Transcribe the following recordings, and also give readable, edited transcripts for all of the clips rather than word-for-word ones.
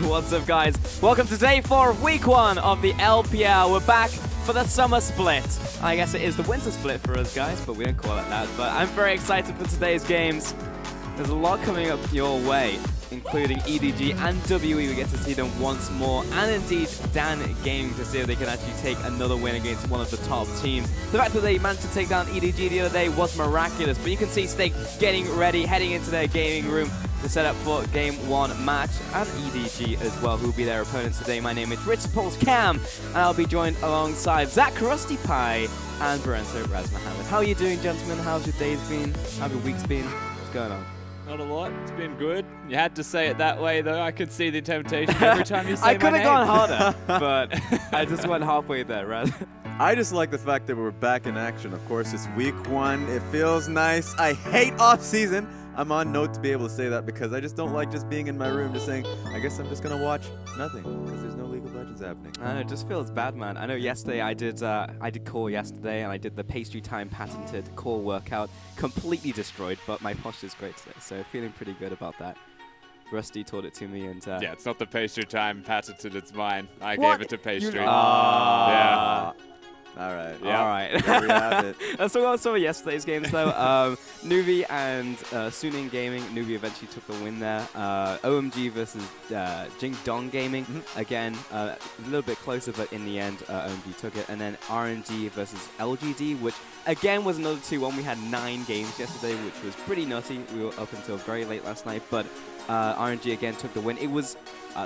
What's up, guys? Welcome to day 4 of week 1 of the LPL. We're back for the summer split. I guess it is the winter split for us, guys, but we don't call it that. But I'm very excited for today's games. There's a lot coming up your way, including EDG and WE. We get to see them once more, and indeed Dan Gaming to see if they can actually take another win against one of the top teams. The fact that they managed to take down EDG the other day was miraculous, but you can see Snake getting ready, heading into their gaming room to set up for Game 1 match, and EDG as well, who will be their opponents today. My name is Rich Pulse Cam, and I'll be joined alongside Zach Rusty Pie and Barento Raz Mohammed. How are you doing, gentlemen? How's your days been? How's your weeks been? What's going on? Not a lot. It's been good. You had to say it that way, though. I could see the temptation every time you say I my could have name. gone harder, but I just went halfway there, Raz. I just like the fact that we're back in action. Of course, it's week 1. It feels nice. I hate off-season. I'm on note to be able to say that because I just don't like just being in my room just saying, I guess I'm just going to watch nothing because there's no League of Legends happening. I know, it just feels bad, man. I know yesterday I did core yesterday, and I did the pastry time patented core workout. Completely destroyed, but my posture's great today, so feeling pretty good about that. Rusty taught it to me, and Yeah, it's not the pastry time patented, it's mine. I What? gave it to pastry. Yeah. All right. Yeah. All right. There we have it. Let's talk about some of yesterday's games, though. Nuvi and Suning Gaming. Nuvi eventually took the win there. OMG versus Jing Dong Gaming. Again, a little bit closer, but in the end, OMG took it. And then RNG versus LGD, which again was another 2-1. We had 9 games yesterday, which was pretty nutty. We were up until very late last night, but RNG again took the win. It was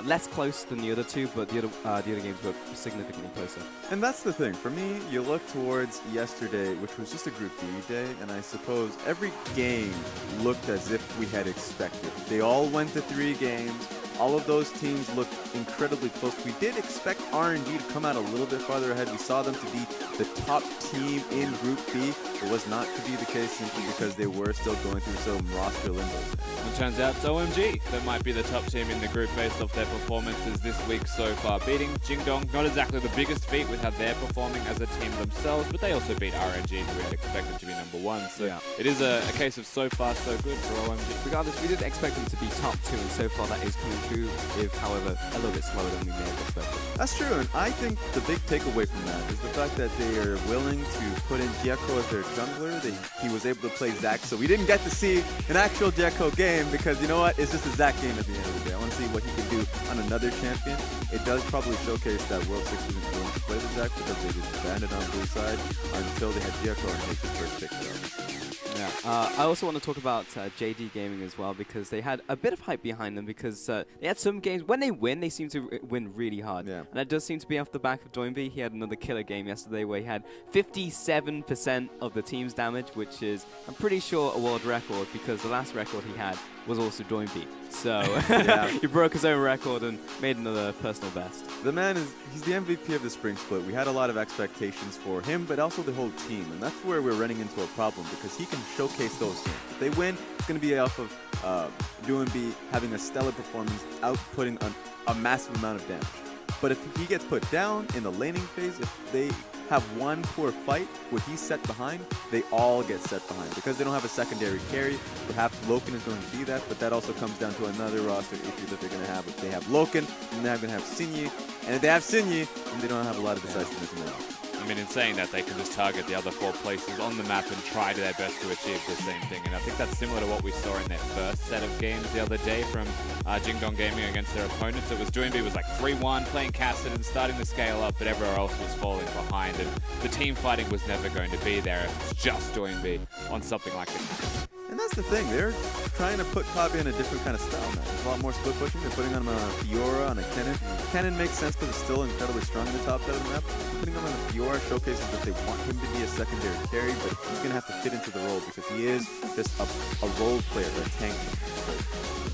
less close than the other two, but the other games were significantly closer. And that's the thing. For me, you look towards yesterday, which was just a Group B day, and I suppose every game looked as if we had expected. They all went to 3 games. All of those teams looked incredibly close. We did expect RNG to come out a little bit farther ahead. We saw them to be the top team in Group B. It was not to be the case simply because they were still going through some roster limbo. It turns out it's OMG that might be the top team in the group based off their performances this week so far. Beating Jingdong, not exactly the biggest feat with how they're performing as a team themselves, but they also beat RNG, who we had expected to be #1. So Yeah. it is a case of so far so good for OMG. Regardless, we didn't expect them to be top 2, and so far that is coming true, if, however, a little bit slower than we may have expected. That's true, and I think the big takeaway from that is the fact that they are willing to put in Dieko as their jungler. He was able to play Zac, so we didn't get to see an actual Dieko game because, you know what, it's just a Zac game at the end of the day. I want to see what he can do on another champion. It does probably showcase that World 6 isn't willing to play with Zac because they just abandoned on blue side until they had Dieko and make the first pick. Yeah. I also want to talk about JD Gaming as well, because they had a bit of hype behind them, because they had some games, when they win, they seem to win really hard. Yeah. And that does seem to be off the back of Doinby. He had another killer game yesterday where he had 57% of the team's damage, which is, I'm pretty sure, a world record, because the last record he had was also Doinby. So he broke his own record and made another personal best. The man he's the MVP of the spring split. We had a lot of expectations for him, but also the whole team. And that's where we're running into a problem because he can showcase those things. If they win, it's going to be off of Doinby having a stellar performance, outputting a massive amount of damage. But if he gets put down in the laning phase, if they have one poor fight where he's set behind, they all get set behind because they don't have a secondary carry. Perhaps Loken is going to be that, but that also comes down to another roster issue that they're going to have. If they have Loken, then they're going to have Sinyi, and if they have Sinyi, then they don't have a lot of decisiveness in there. I mean, in saying that, they can just target the other 4 places on the map and try their best to achieve the same thing. And I think that's similar to what we saw in their first set of games the other day from Jingdong Gaming against their opponents. It was Doinby was like 3-1, playing Cassid and starting to scale up, but everywhere else was falling behind. And the team fighting was never going to be there. It was just Doinby on something like this. And that's the thing. They're trying to put Kabe in a different kind of style now. There's a lot more split pushing. They're putting him on a Fiora, on a Kennen. Kennen makes sense because it's still incredibly strong in the top side of the map. Putting him on a Fiora showcases that they want him to be a secondary carry, but he's going to have to fit into the role because he is just a role player, a tank. So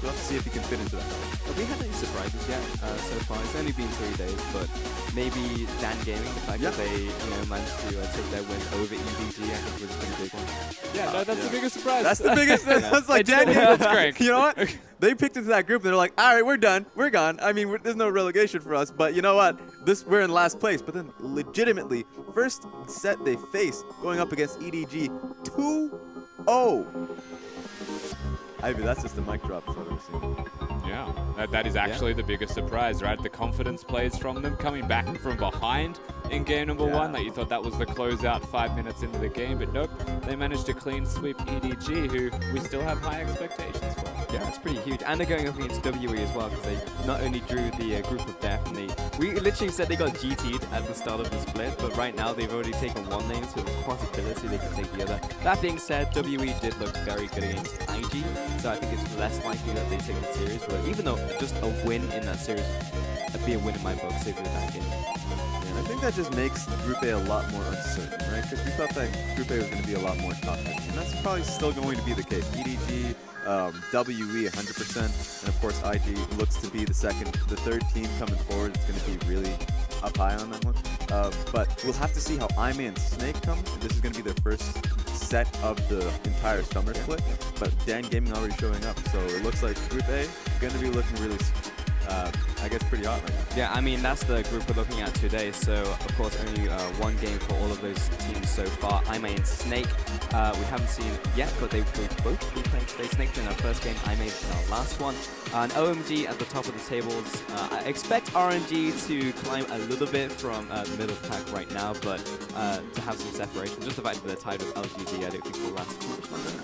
we'll have to see if he can fit into that. Have we had any surprises yet so far? It's only been 3 days, but maybe Dan Gaming, the fact that they managed to take their win over EDG, I think was a pretty big one. Yeah, no, that's the biggest surprise. That's the biggest. That's like Dan That's great. You know what? They picked into that group and they're like, all right, we're done. We're gone. I mean, there's no relegation for us, but you know what? We're in last place. But then legitimately, first set they face going up against EDG 2-0. I mean, that's just a mic drop I've ever seen. Yeah, that is actually the biggest surprise, right? The confidence plays from them coming back from behind in game number one. Like you thought that was the closeout 5 minutes into the game, but nope, they managed to clean sweep EDG, who we still have high expectations for. Yeah, it's pretty huge. And they're going up against WE as well, because they not only drew the group of death, and we literally said they got GT'd at the start of the split, but right now they've already taken one lane, so there's a possibility they can take the other. That being said, WE did look very good against IG, so I think it's less likely that they take the series, but even though just a win in that series would be a win in my book, save for that game. I think that just makes Group A a lot more uncertain, right? Because we thought that Group A was going to be a lot more top-heavy, and that's probably still going to be the case. EDG, WE 100%, and of course IG looks to be the third team coming forward. It's going to be really up high on that one. But we'll have to see how Imei and Snake come, and this is going to be their first set of the entire summer split. But Dan Gaming already showing up, so it looks like Group A going to be looking really I guess pretty hot right now. Yeah, I mean, that's the group we're looking at today. So, of course, only one game for all of those teams so far. Imei and Snake, we haven't seen yet, but they've both been playing today. Snake in our first game, Imei in our last one. And OMG at the top of the tables. I expect RNG to climb a little bit from the middle of the pack right now, but to have some separation. Just the fact that they're tied with LGD, I don't think will last too much longer.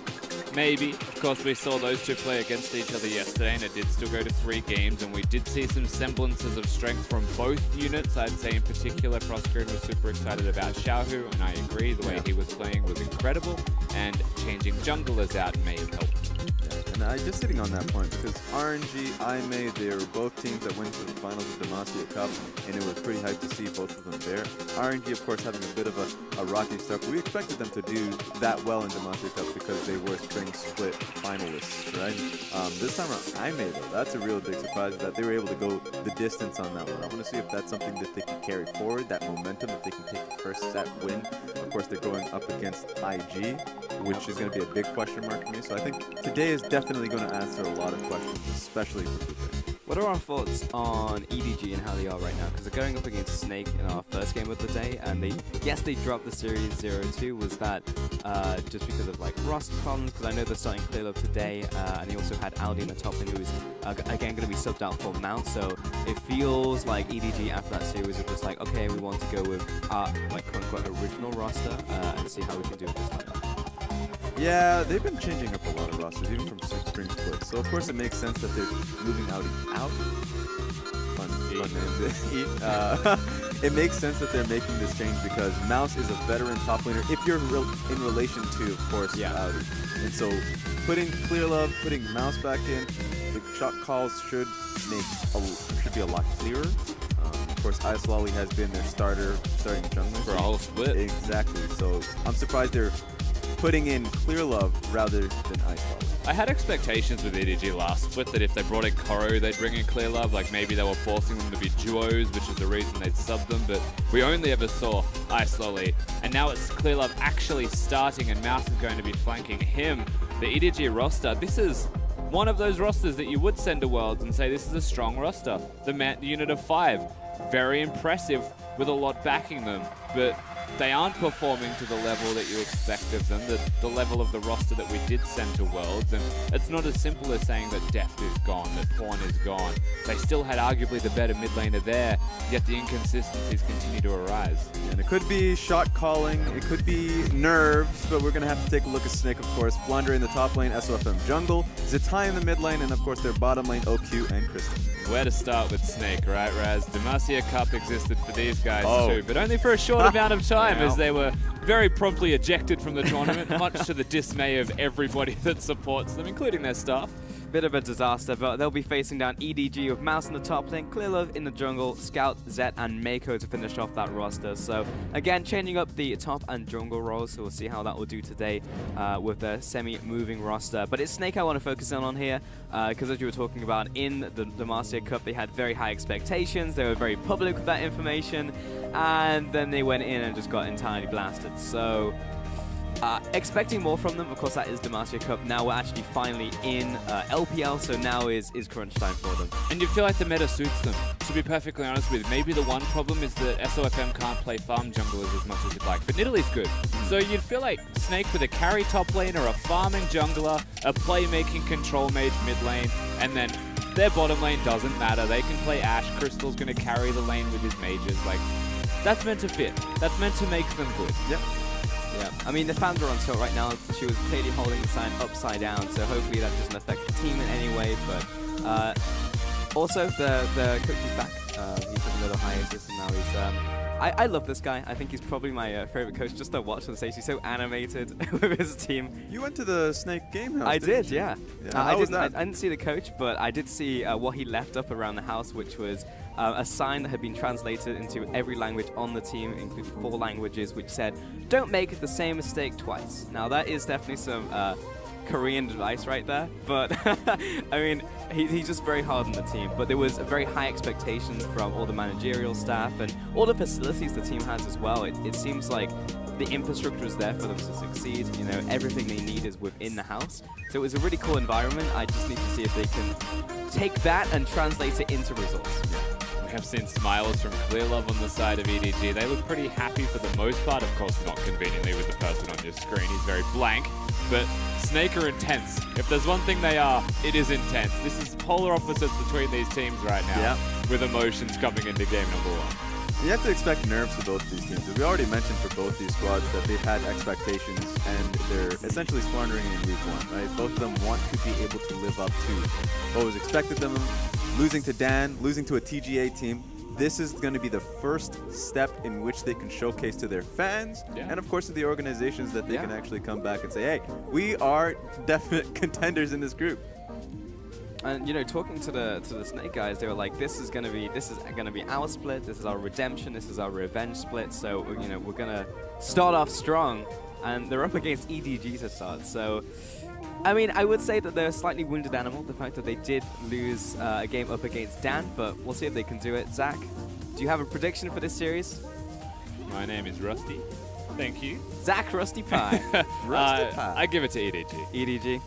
Maybe. Of course, we saw those two play against each other yesterday, and it did still go to 3 games, and we did see some semblances of strength from both units. I'd say in particular, Frostgreen was super excited about Xiaohu, and I agree, the way he was playing was incredible, and changing junglers out may have helped. And I just sitting on that point, because RNG, Imei, they were both teams that went to the finals of the Demacia Cup, and it was pretty hyped to see both of them there. RNG, of course, having a bit of a rocky start, but we expected them to do that well in Demacia Cup because they were spring split finalists, right? This time around, Imei, though, that's a real big surprise that they were able to go the distance on that one. I want to see if that's something that they can carry forward, that momentum, if they can take the first set win. Of course, they're going up against IG, which is going to be a big question mark for me. So I think today is definitely going to answer a lot of questions, especially for Kupe. What are our thoughts on EDG and how they are right now? Because they're going up against Snake in our first game of the day, and they dropped the series 0-2. Was that just because of like roster problems? Because I know they're starting Clearlove today, and they also had Aldi in the top lane, who is again going to be subbed out for Mount. So it feels like EDG after that series are just like, okay, we want to go with our like quote unquote original roster and see how we can do it this time. Yeah, they've been changing up a lot of rosters, even from spring split. So of course it makes sense that they're moving out. Fun name. It makes sense that they're making this change because Mouse is a veteran top laner. If you're in relation to, of course, Audi. And so putting Clearlove, putting Mouse back in, the shot calls should be a lot clearer. Of course, Isolali has been their starting jungler for a whole split. Exactly. So I'm surprised they're putting in Clearlove rather than Isolali. I had expectations with EDG last split that if they brought in Koro, they'd bring in Clearlove. Like maybe they were forcing them to be duos, which is the reason they'd sub them. But we only ever saw Isolali, and now it's Clearlove actually starting, and Mouse is going to be flanking him. The EDG roster. This is one of those rosters that you would send to Worlds and say this is a strong roster. The unit of 5, very impressive with a lot backing them, but they aren't performing to the level that you expect of them, the level of the roster that we did send to Worlds, and it's not as simple as saying that Deft is gone, that Pawn is gone. They still had arguably the better mid laner there, yet the inconsistencies continue to arise. And it could be shot calling, it could be nerves, but we're going to have to take a look at Snake, of course. Flounder in the top lane, SOFM jungle, Zatai in the mid lane, and of course their bottom lane, OQ and Kristen. Where to start with Snake, right, Raz? Demacia Cup existed for these guys too, but only for a short amount of time as they were very promptly ejected from the tournament, much to the dismay of everybody that supports them, including their staff. Bit of a disaster, but they'll be facing down EDG with Mouse in the top lane, Clearlove in the jungle, Scout, Zet, and Mako to finish off that roster. So again, changing up the top and jungle roles, so we'll see how that will do today with the semi-moving roster. But it's Snake I want to focus on here, because as you were talking about in the Demacia Cup, they had very high expectations, they were very public with that information, and then they went in and just got entirely blasted. So expecting more from them. Of course, that is Demacia Cup. Now we're actually finally in LPL, so now is crunch time for them. And you feel like the meta suits them, to be perfectly honest with you. Maybe the one problem is that SOFM can't play farm junglers as much as you'd like, but Nidalee's good. So you'd feel like Snake with a carry top lane or a farming jungler, a playmaking control mage mid lane, and then their bottom lane doesn't matter. They can play Ashe. Crystal's going to carry the lane with his mages. Like, that's meant to fit. That's meant to make them good. Yep. Yeah, I mean, the fans are on tilt right now. She was clearly holding the sign upside down, so hopefully that doesn't affect the team in any way. But also, the coach is back. He took another hiatus, and now he's... I love this guy. I think he's probably my favorite coach just to watch on stage. He's so animated with his team. You went to the Snake game house, I did, yeah. How was that? I didn't see the coach, but I did see what he left up around the house, which was a sign that had been translated into every language on the team, including 4 languages, which said, "Don't make the same mistake twice." Now, that is definitely some Korean advice right there, but I mean, he's just very hard on the team. But there was a very high expectation from all the managerial staff and all the facilities the team has as well. It seems like the infrastructure is there for them to succeed. You know, everything they need is within the house. So it was a really cool environment. I just need to see if they can take that and translate it into results. We have seen smiles from Clear Love on the side of EDG. They look pretty happy for the most part. Of course, not conveniently with the person on your screen. He's very blank. But Snake are intense. If there's one thing they are, it is intense. This is polar opposites between these teams right now, with emotions coming into game number 1. You have to expect nerves for both these teams. We already mentioned for both these squads that they've had expectations, and they're essentially squandering in week 1, right? Both of them want to be able to live up to what was expected of them. Losing to Dan, losing to a TGA team, this is going to be the first step in which they can showcase to their fans and, of course, to the organizations that they can actually come back and say, hey, we are definite contenders in this group. And you know, talking to the Snake guys, they were like, "This is gonna be our split. This is our redemption. This is our revenge split. So you know, we're gonna start off strong." And they're up against EDG to start. So, I mean, I would say that they're a slightly wounded animal. The fact that they did lose a game up against Dan, but we'll see if they can do it. Zach, do you have a prediction for this series? My name is Rusty. Thank you. Zach Rusty Pie. Rusty Pie. I give it to EDG. EDG.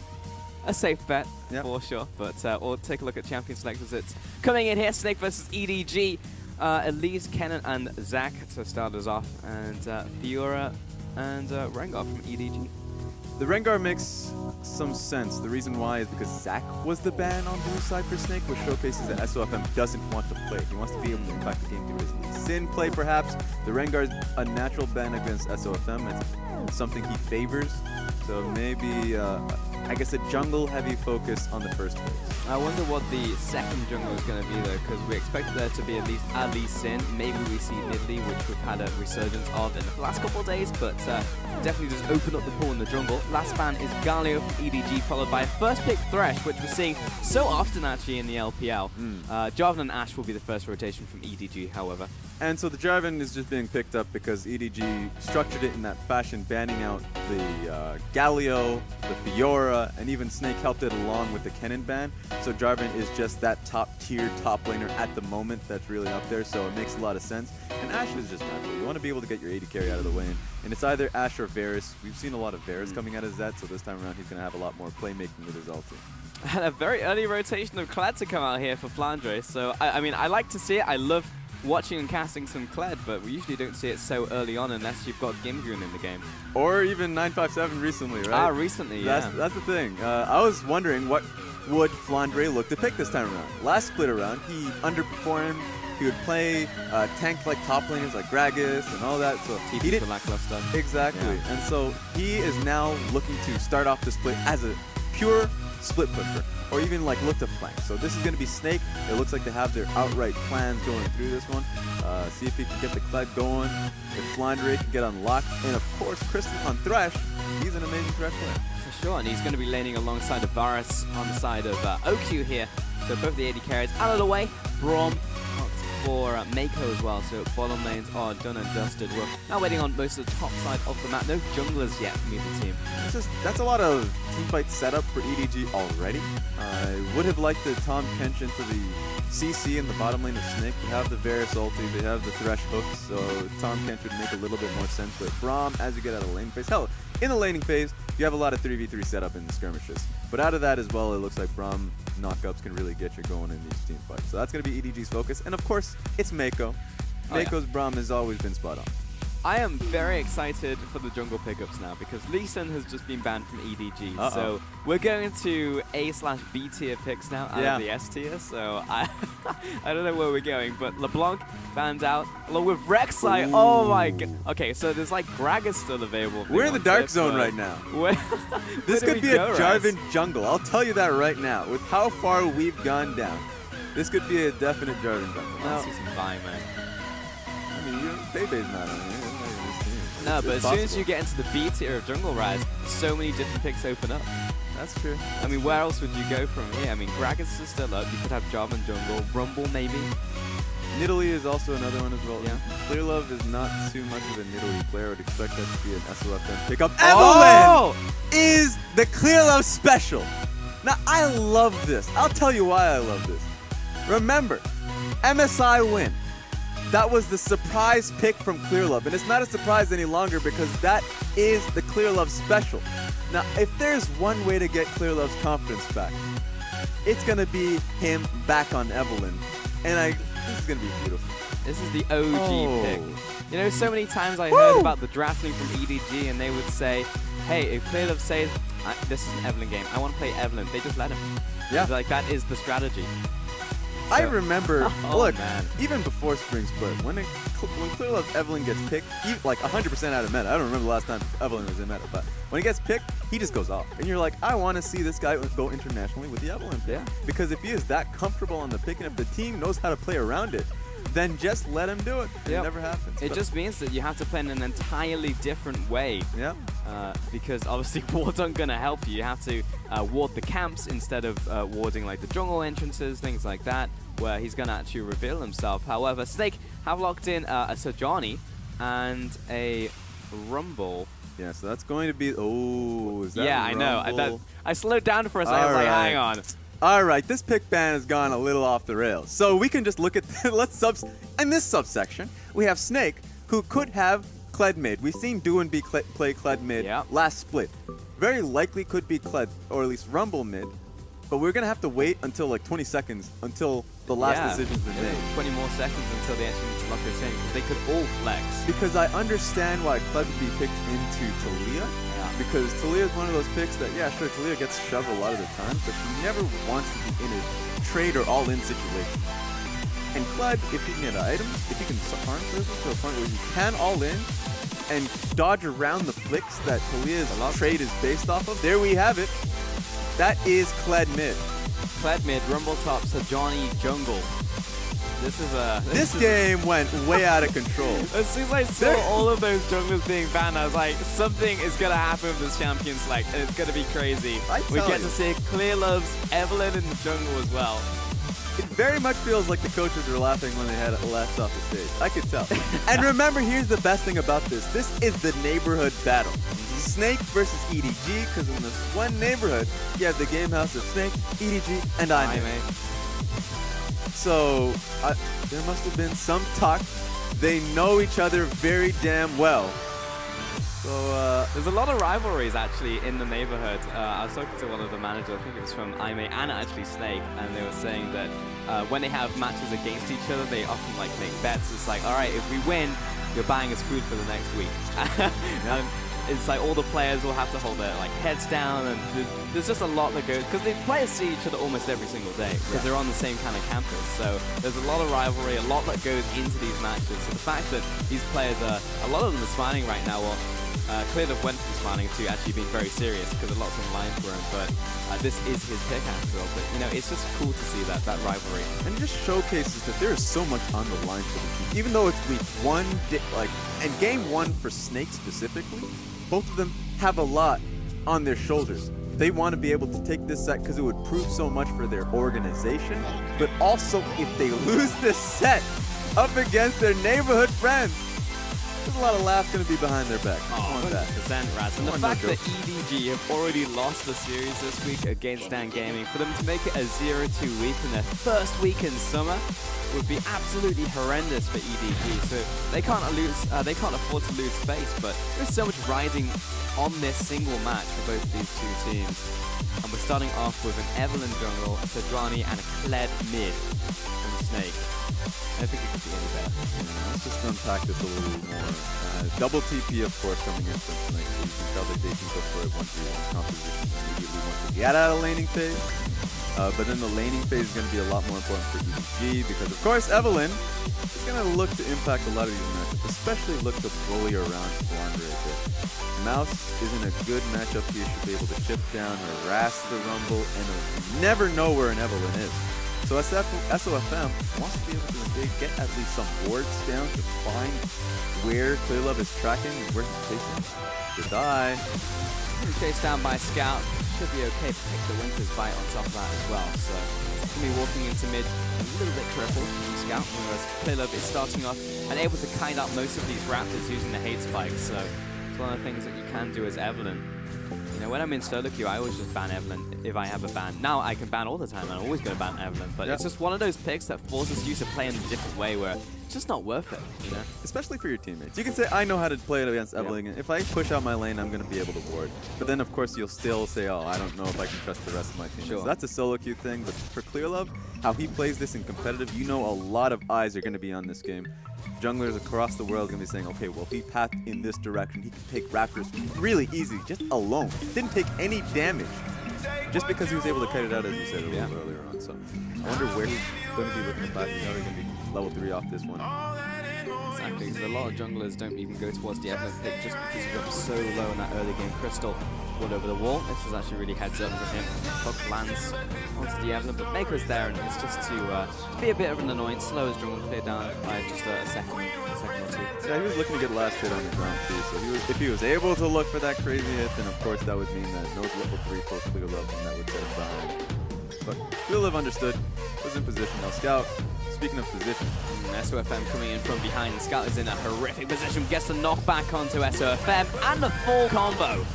A safe bet, for sure. But we'll take a look at champion selectors. It's coming in here, Snake versus EDG. Elise, Kenan, and Zach to start us off. And Fiora and Rengar from EDG. The Rengar makes some sense. The reason why is because Zach was the ban on blue side for Snake, which showcases that SOFM doesn't want to play. He wants to be able to impact the game through his Sin play, perhaps. The Rengar is a natural ban against SOFM. It's something he favors. So maybe, I guess, a jungle-heavy focus on the first phase. I wonder what the second jungle is going to be, though, because we expect there to be at least Ali Sin. Maybe we see Nidalee, which we've had a resurgence of in the last couple of days, but definitely just open up the pool in the jungle. Last ban is Galio from EDG, followed by a first pick Thresh, which we're seeing so often, actually, in the LPL. Jarvan and Ashe will be the first rotation from EDG, however. And so the Jarvan is just being picked up because EDG structured it in that fashion, banning out the Galio, the Fiora, and even Snake helped it along with the Kenan ban. So Jarvan is just that top-tier top laner at the moment that's really up there, so it makes a lot of sense. And Ashe is just natural. You want to be able to get your AD carry out of the way, and it's either Ashe or Varus. We've seen a lot of Varus coming out of Zed, so this time around he's going to have a lot more playmaking with his ulti. And a very early rotation of Kled to come out here for Flandre. So, I mean, I like to see it. I love watching and casting some Kled, but we usually don't see it so early on unless you've got Gimgune in the game. Or even 957 recently, right? Ah, recently, yeah. That's the thing. I was wondering what would Flandre look to pick this time around. Last split around, he underperformed. He would play tank-like top laners like Gragas and all that. So he did lackluster. Exactly. And so he is now looking to start off the split as a pure split pusher, or even like look to flank. So this is going to be Snake. It looks like they have their outright plans going through this one. See if he can get the Kled going, if Flandre can get unlocked, and of course Kristen on Thresh. He's an amazing Thresh player. For sure, and he's going to be laning alongside of Varus on the side of OQ here. So both the AD carries out of the way. Braum for Mako as well, so bottom lanes are done and dusted. We're now waiting on most of the top side of the map. No junglers yet from either team. That's a lot of teamfight setup for EDG already. I would have liked the Tom Kench into the CC in the bottom lane of Snake. They have the Varus ulti, they have the Thresh hooks, so Tom Kench would make a little bit more sense. But Braum, as you get out of the laning phase, hell, in the laning phase, you have a lot of 3v3 setup in the skirmishes. But out of that as well, it looks like Braum knockups can really get you going in these team fights. So that's going to be EDG's focus. And of course, it's Mako. Mako's Braum has always been spot on. I am very excited for the jungle pickups now because Lee Sin has just been banned from EDG. So we're going to A/B tier picks now out of the S tier. So I don't know where we're going, but LeBlanc banned out along with Rek'Sai. Oh my god. Okay, so there's like Gragas still available. We're in the dark zone right now. This could be a Jarvan jungle. I'll tell you that right now. With how far we've gone down, this could be a definite Jarvan jungle. Let's see some buy, man. I mean, Bebe's not on here. No, but as soon as you get into the B tier of Jungle Rise, so many different picks open up. That's true. I mean, where else would you go from here? I mean, Gragas is still up. You could have Jarvan jungle, Rumble maybe. Nidalee is also another one as well. Yeah. Clearlove is not too much of a Nidalee player. I would expect that to be an SOFM pickup. Oh! Evelyn is the Clearlove special. Now, I love this. I'll tell you why I love this. Remember, MSI win. That was the surprise pick from Clearlove, and it's not a surprise any longer because that is the Clearlove special. Now, if there's one way to get Clearlove's confidence back, it's going to be him back on Evelyn, and this is going to be beautiful. This is the OG pick. You know, so many times I heard about the drafting from EDG, and they would say, hey, if Clearlove says, this is an Evelyn game, I want to play Evelyn, they just let him. Yeah. It's like, that is the strategy. I remember, look, man. even before Spring Split, when Clearlove Evelyn gets picked, like 100% out of meta. I don't remember the last time Evelyn was in meta, but when he gets picked, he just goes off. And you're like, I want to see this guy go internationally with the Evelyn pick. Yeah. Because if he is that comfortable on the pick, and if the team knows how to play around it, then just let him do it. It never happens. It just means that you have to play in an entirely different way. Yeah. Because obviously wards aren't going to help you. You have to ward the camps instead of warding like the jungle entrances, things like that, where he's going to actually reveal himself. However, Snake have locked in a Sejuani and a Rumble. Yeah, so that's going to be, is that I know. I slowed down for a second. I was like, hang on. All right, this pick ban has gone a little off the rails. So we can just look at, in this subsection, we have Snake, who could have Kled mid. We've seen Duan play Kled mid last split. Very likely could be Kled, or at least Rumble mid. But we're going to have to wait until like 20 seconds until the last decision's been made. 20 more seconds until they actually need to lock this in, because they could all flex. Because I understand why Kled would be picked into Taliyah. Because Taliyah is one of those picks that, sure, Taliyah gets shoved a lot of the time, but she never wants to be in a trade or all-in situation. And Kled, if he can get items, if he can farm person to a point where he can all-in and dodge around the flicks that Taliyah's trade is based off of, there we have it. That is Kled mid. Kled mid, Rumble top, Sejuani jungle. This game went way out of control. As soon as I saw all of those junglers being banned, I was like, something is going to happen with this champion select, and it's going to be crazy. We get to see Clearlove's Evelyn in the jungle as well. It very much feels like the coaches were laughing when they had it left off the stage. I could tell. And remember, here's the best thing about this. This is the neighborhood battle. Snake versus EDG, because in this one neighborhood, you have the game house of Snake, EDG, and IMA. So there must have been some talk. They know each other very damn well. So there's a lot of rivalries actually in the neighborhood. I was talking to one of the managers, I think it was from IMA and actually Snake, and they were saying that when they have matches against each other, they often like make bets. It's like, all right, if we win, you're buying us food for the next week. And it's like all the players will have to hold their like heads down, and there's just a lot that goes, because the players see each other almost every single day because they're on the same kind of campus. So there's a lot of rivalry, a lot that goes into these matches. So the fact that these players a lot of them are smiling right now. Well, Clearlove went from smiling to actually being very serious because a lot's on the line for him. But this is his pick after all. But you know, it's just cool to see that rivalry, and it just showcases that there is so much on the line for the team. Even though it's week one, and game one for Snake specifically, both of them have a lot on their shoulders. They want to be able to take this set because it would prove so much for their organization, but also if they lose this set up against their neighborhood friends, there's a lot of laughs going to be behind their back. 100%, Raz. And the fact that EDG have already lost the series this week against Dan Gaming, for them to make it a 0-2 week in their first week in summer would be absolutely horrendous for EDG. So they can't afford to lose face, but there's so much riding on this single match for both these two teams. And we're starting off with an Evelyn jungle, a Sejuani, and a Kled mid from Snake. I think it could be any better. Let's just unpack this a little more. Double TP, of course, coming in from Snake. So you can tell that they can go for it 1v1 composition immediately once they get out of laning phase. But then the laning phase is going to be a lot more important for EDG because, of course, Evelyn is going to look to impact a lot of these matchups, especially look to bully around Flandre a bit. Mouse is in a good matchup here. Should be able to chip down, harass the Rumble, and never know where an Evelyn is. So SOFM wants to be able to invade, get at least some wards down to find where Clearlove is tracking and where he's chasing. Good die. Chased down by Scout. Should be okay to pick the Winter's Bite on top of that as well. So going to be walking into mid a little bit crippled from Scout, whereas Clearlove is starting off and able to kite out most of these Raptors using the hate spikes. So it's one of the things that you can do as Evelyn. You know, when I'm in solo queue, I always just ban Evelyn if I have a ban. Now I can ban all the time, and I'm always going to ban Evelyn, but it's just one of those picks that forces you to play in a different way where it's just not worth it, you know? Especially for your teammates. You can say, I know how to play it against Evelyn. If I push out my lane, I'm going to be able to ward. But then, of course, you'll still say, oh, I don't know if I can trust the rest of my team. Sure. So that's a solo queue thing, but for Clearlove, how he plays this in competitive, you know a lot of eyes are going to be on this game. Junglers across the world are going to be saying, okay, well, if he pathed in this direction, he can take Raptors really easy, just alone. Didn't take any damage, just because he was able to cut it out, as you said a little bit earlier on. So I wonder where he's going to be looking to path. He's already going to be level 3 off this one. Exactly, because a lot of junglers don't even go towards the Evelyn pick just because he got so low in that early game. Crystal all over the wall. This is actually really heads up for him. Hook lands onto the Evelyn, but Mako's there, and it's just to be a bit of an annoyance. Slow his jungle clear down by just a second or two. Yeah, he was looking to get last hit on the ground too, so if he was able to look for that crazy hit, then of course that would mean that no level 3 close Clearlove, and that would set him behind. But Clearlove understood, was in position. Now Scout, speaking of position, SOFM coming in from behind. Scout is in a horrific position, gets the knockback onto SOFM, and the full combo.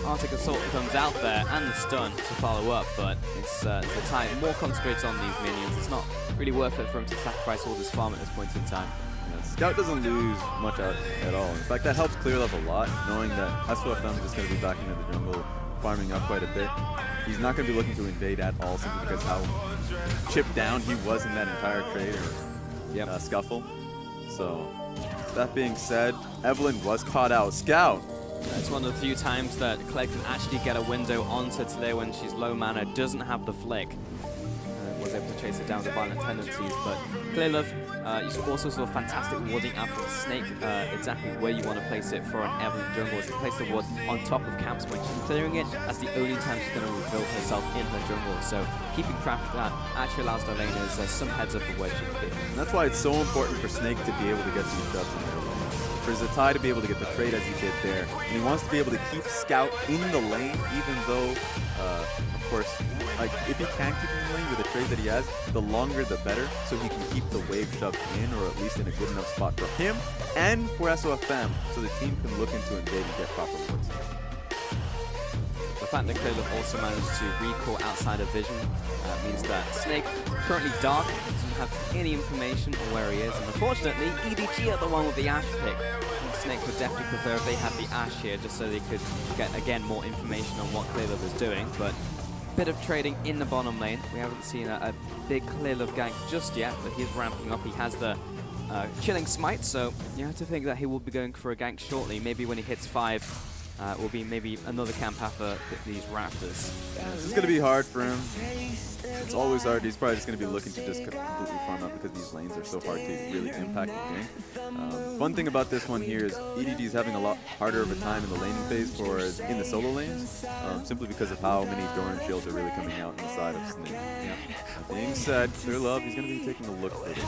Arctic Assault comes out there, and the stun to follow up, but it's the time more concentrates on these minions. It's not really worth it for him to sacrifice all this farm at this point in time. yeah, Scout doesn't lose much out at all. In fact, that helps Clearlove a lot, knowing that SOFM is just going to be back into the jungle, farming up quite a bit. He's not going to be looking to invade at all, simply because how chipped down he was in that entire trade or scuffle. So, that being said, Evelyn was caught out. Scout! It's one of the few times that Claire can actually get a window onto today when she's low mana, doesn't have the flick. Was able to chase it down with violent tendencies, but Clearlove, you also saw fantastic warding after the Snake, exactly where you want to place it for an Evelyn jungle, is to place the ward on top of camps when she's clearing it. That's the only time she's going to reveal herself in her jungle, so keeping track of that actually allows the laners some heads up of where she can be. And that's why it's so important for Snake to be able to get these jobs in there. For Zatai to be able to get the trade as he did there. And he wants to be able to keep Scout in the lane, even though, of course, like if he can keep him in the lane with the trade that he has, the longer the better, so he can keep the wave shoved in, or at least in a good enough spot for him and for SOFM, so the team can look into invade and get proper wards. The fact that Clearlove also managed to recall outside of vision means that Snake, currently dark, doesn't have any information on where he is, and unfortunately, EDG are the one with the Ashe pick. And Snake would definitely prefer if they had the Ashe here, just so they could get, again, more information on what Clearlove is doing, but bit of trading in the bottom lane. We haven't seen a big Clearlove gank just yet, but he's ramping up. He has the Chilling Smite, so you have to think that he will be going for a gank shortly. Maybe when he hits 5, will be maybe another camp after these Raptors. Yeah, this is going to be hard for him. It's always hard. He's probably just going to be looking to just completely farm out because these lanes are so hard to really impact the game. Fun thing about this one here is EDG is having a lot harder of a time in the laning phase for in the solo lanes, simply because of how many Doran shields are really coming out on the side of Snake. That being said, Clearlove, he's going to be taking a look at it.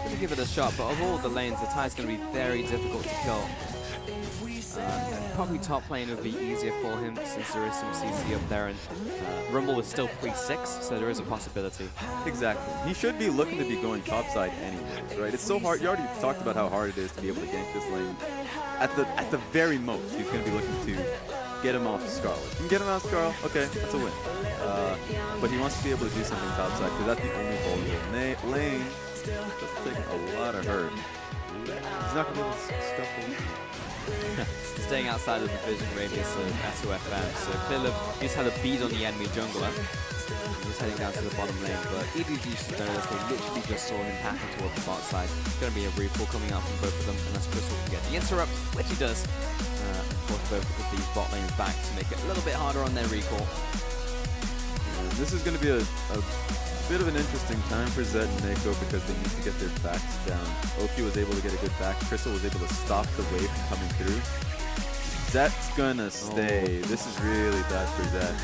Going to give it a shot, but of all the lanes, the tie is going to be very difficult to kill. Probably top lane would be easier for him since there is some CC up there, and Rumble is still 3-6, so there is a possibility. Exactly. He should be looking to be going topside anyways, right? It's so hard. You already talked about how hard it is to be able to gank this lane. At the very most, he's going to be looking to get him off Scarlet. You can get him out of Scarlet, okay, that's a win. But he wants to be able to do something topside because that's the only goal here. Lane just taking a lot of hurt. He's not going to be able to scuffle. Staying outside of the vision radius of SOFM, so Clearlove just had a bead on the enemy jungler. He's heading down to the bottom lane, but EDG should know this. They literally just saw him packing towards the bot side. It's going to be a recall coming out from both of them, unless Crystal can get the interrupt, which he does. Force both of these bot lanes back to make it a little bit harder on their recall. This is going to be a bit of an interesting time for Zed and Neko because they need to get their backs down. Oki was able to get a good back. Crystal was able to stop the wave from coming through. Zed's gonna stay. This is really bad for Zed.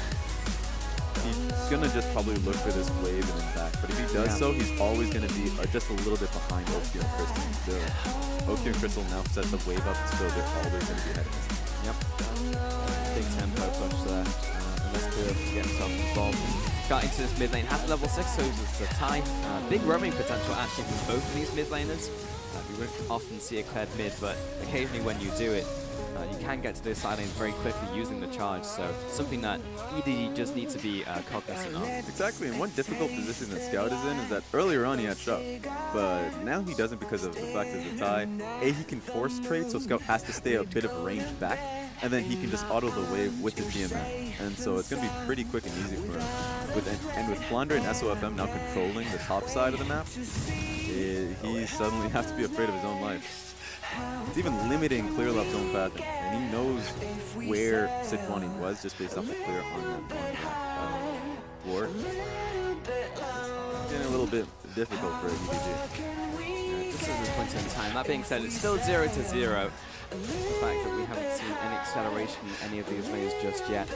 He's gonna just probably look for this wave and then back. But if he does so, he's always gonna be just a little bit behind Oki and Crystal still. Oki and Crystal now set the wave up, so they're always gonna be ahead of us. Yep. Big tempo push there. Unless Clear can get himself involved. Got into this mid lane at level 6, so it's a tie. Big roaming potential actually from both of these mid laners. You won't often see a cleared mid, but occasionally when you do it, you can get to those side lanes very quickly using the charge. So something that EDG just needs to be cognizant of. Exactly, and one difficult position that Scout is in is that earlier on he had Shove, but now he doesn't because of the fact of the tie. He can force trade, so Scout has to stay a bit of range back, and then he can just auto the wave with the TMN. And so it's going to be pretty quick and easy for him. And with Flandre and SOFM now controlling the top side of the map, he suddenly has to be afraid of his own life. It's even limiting Clear Love's own pathing, and he knows where Sejuani was just based off the clear on that ward. It's getting a little bit difficult for EDG. This is the point in time. That being said, it's still 0-0. The fact that we haven't seen any acceleration in any of these lanes just yet.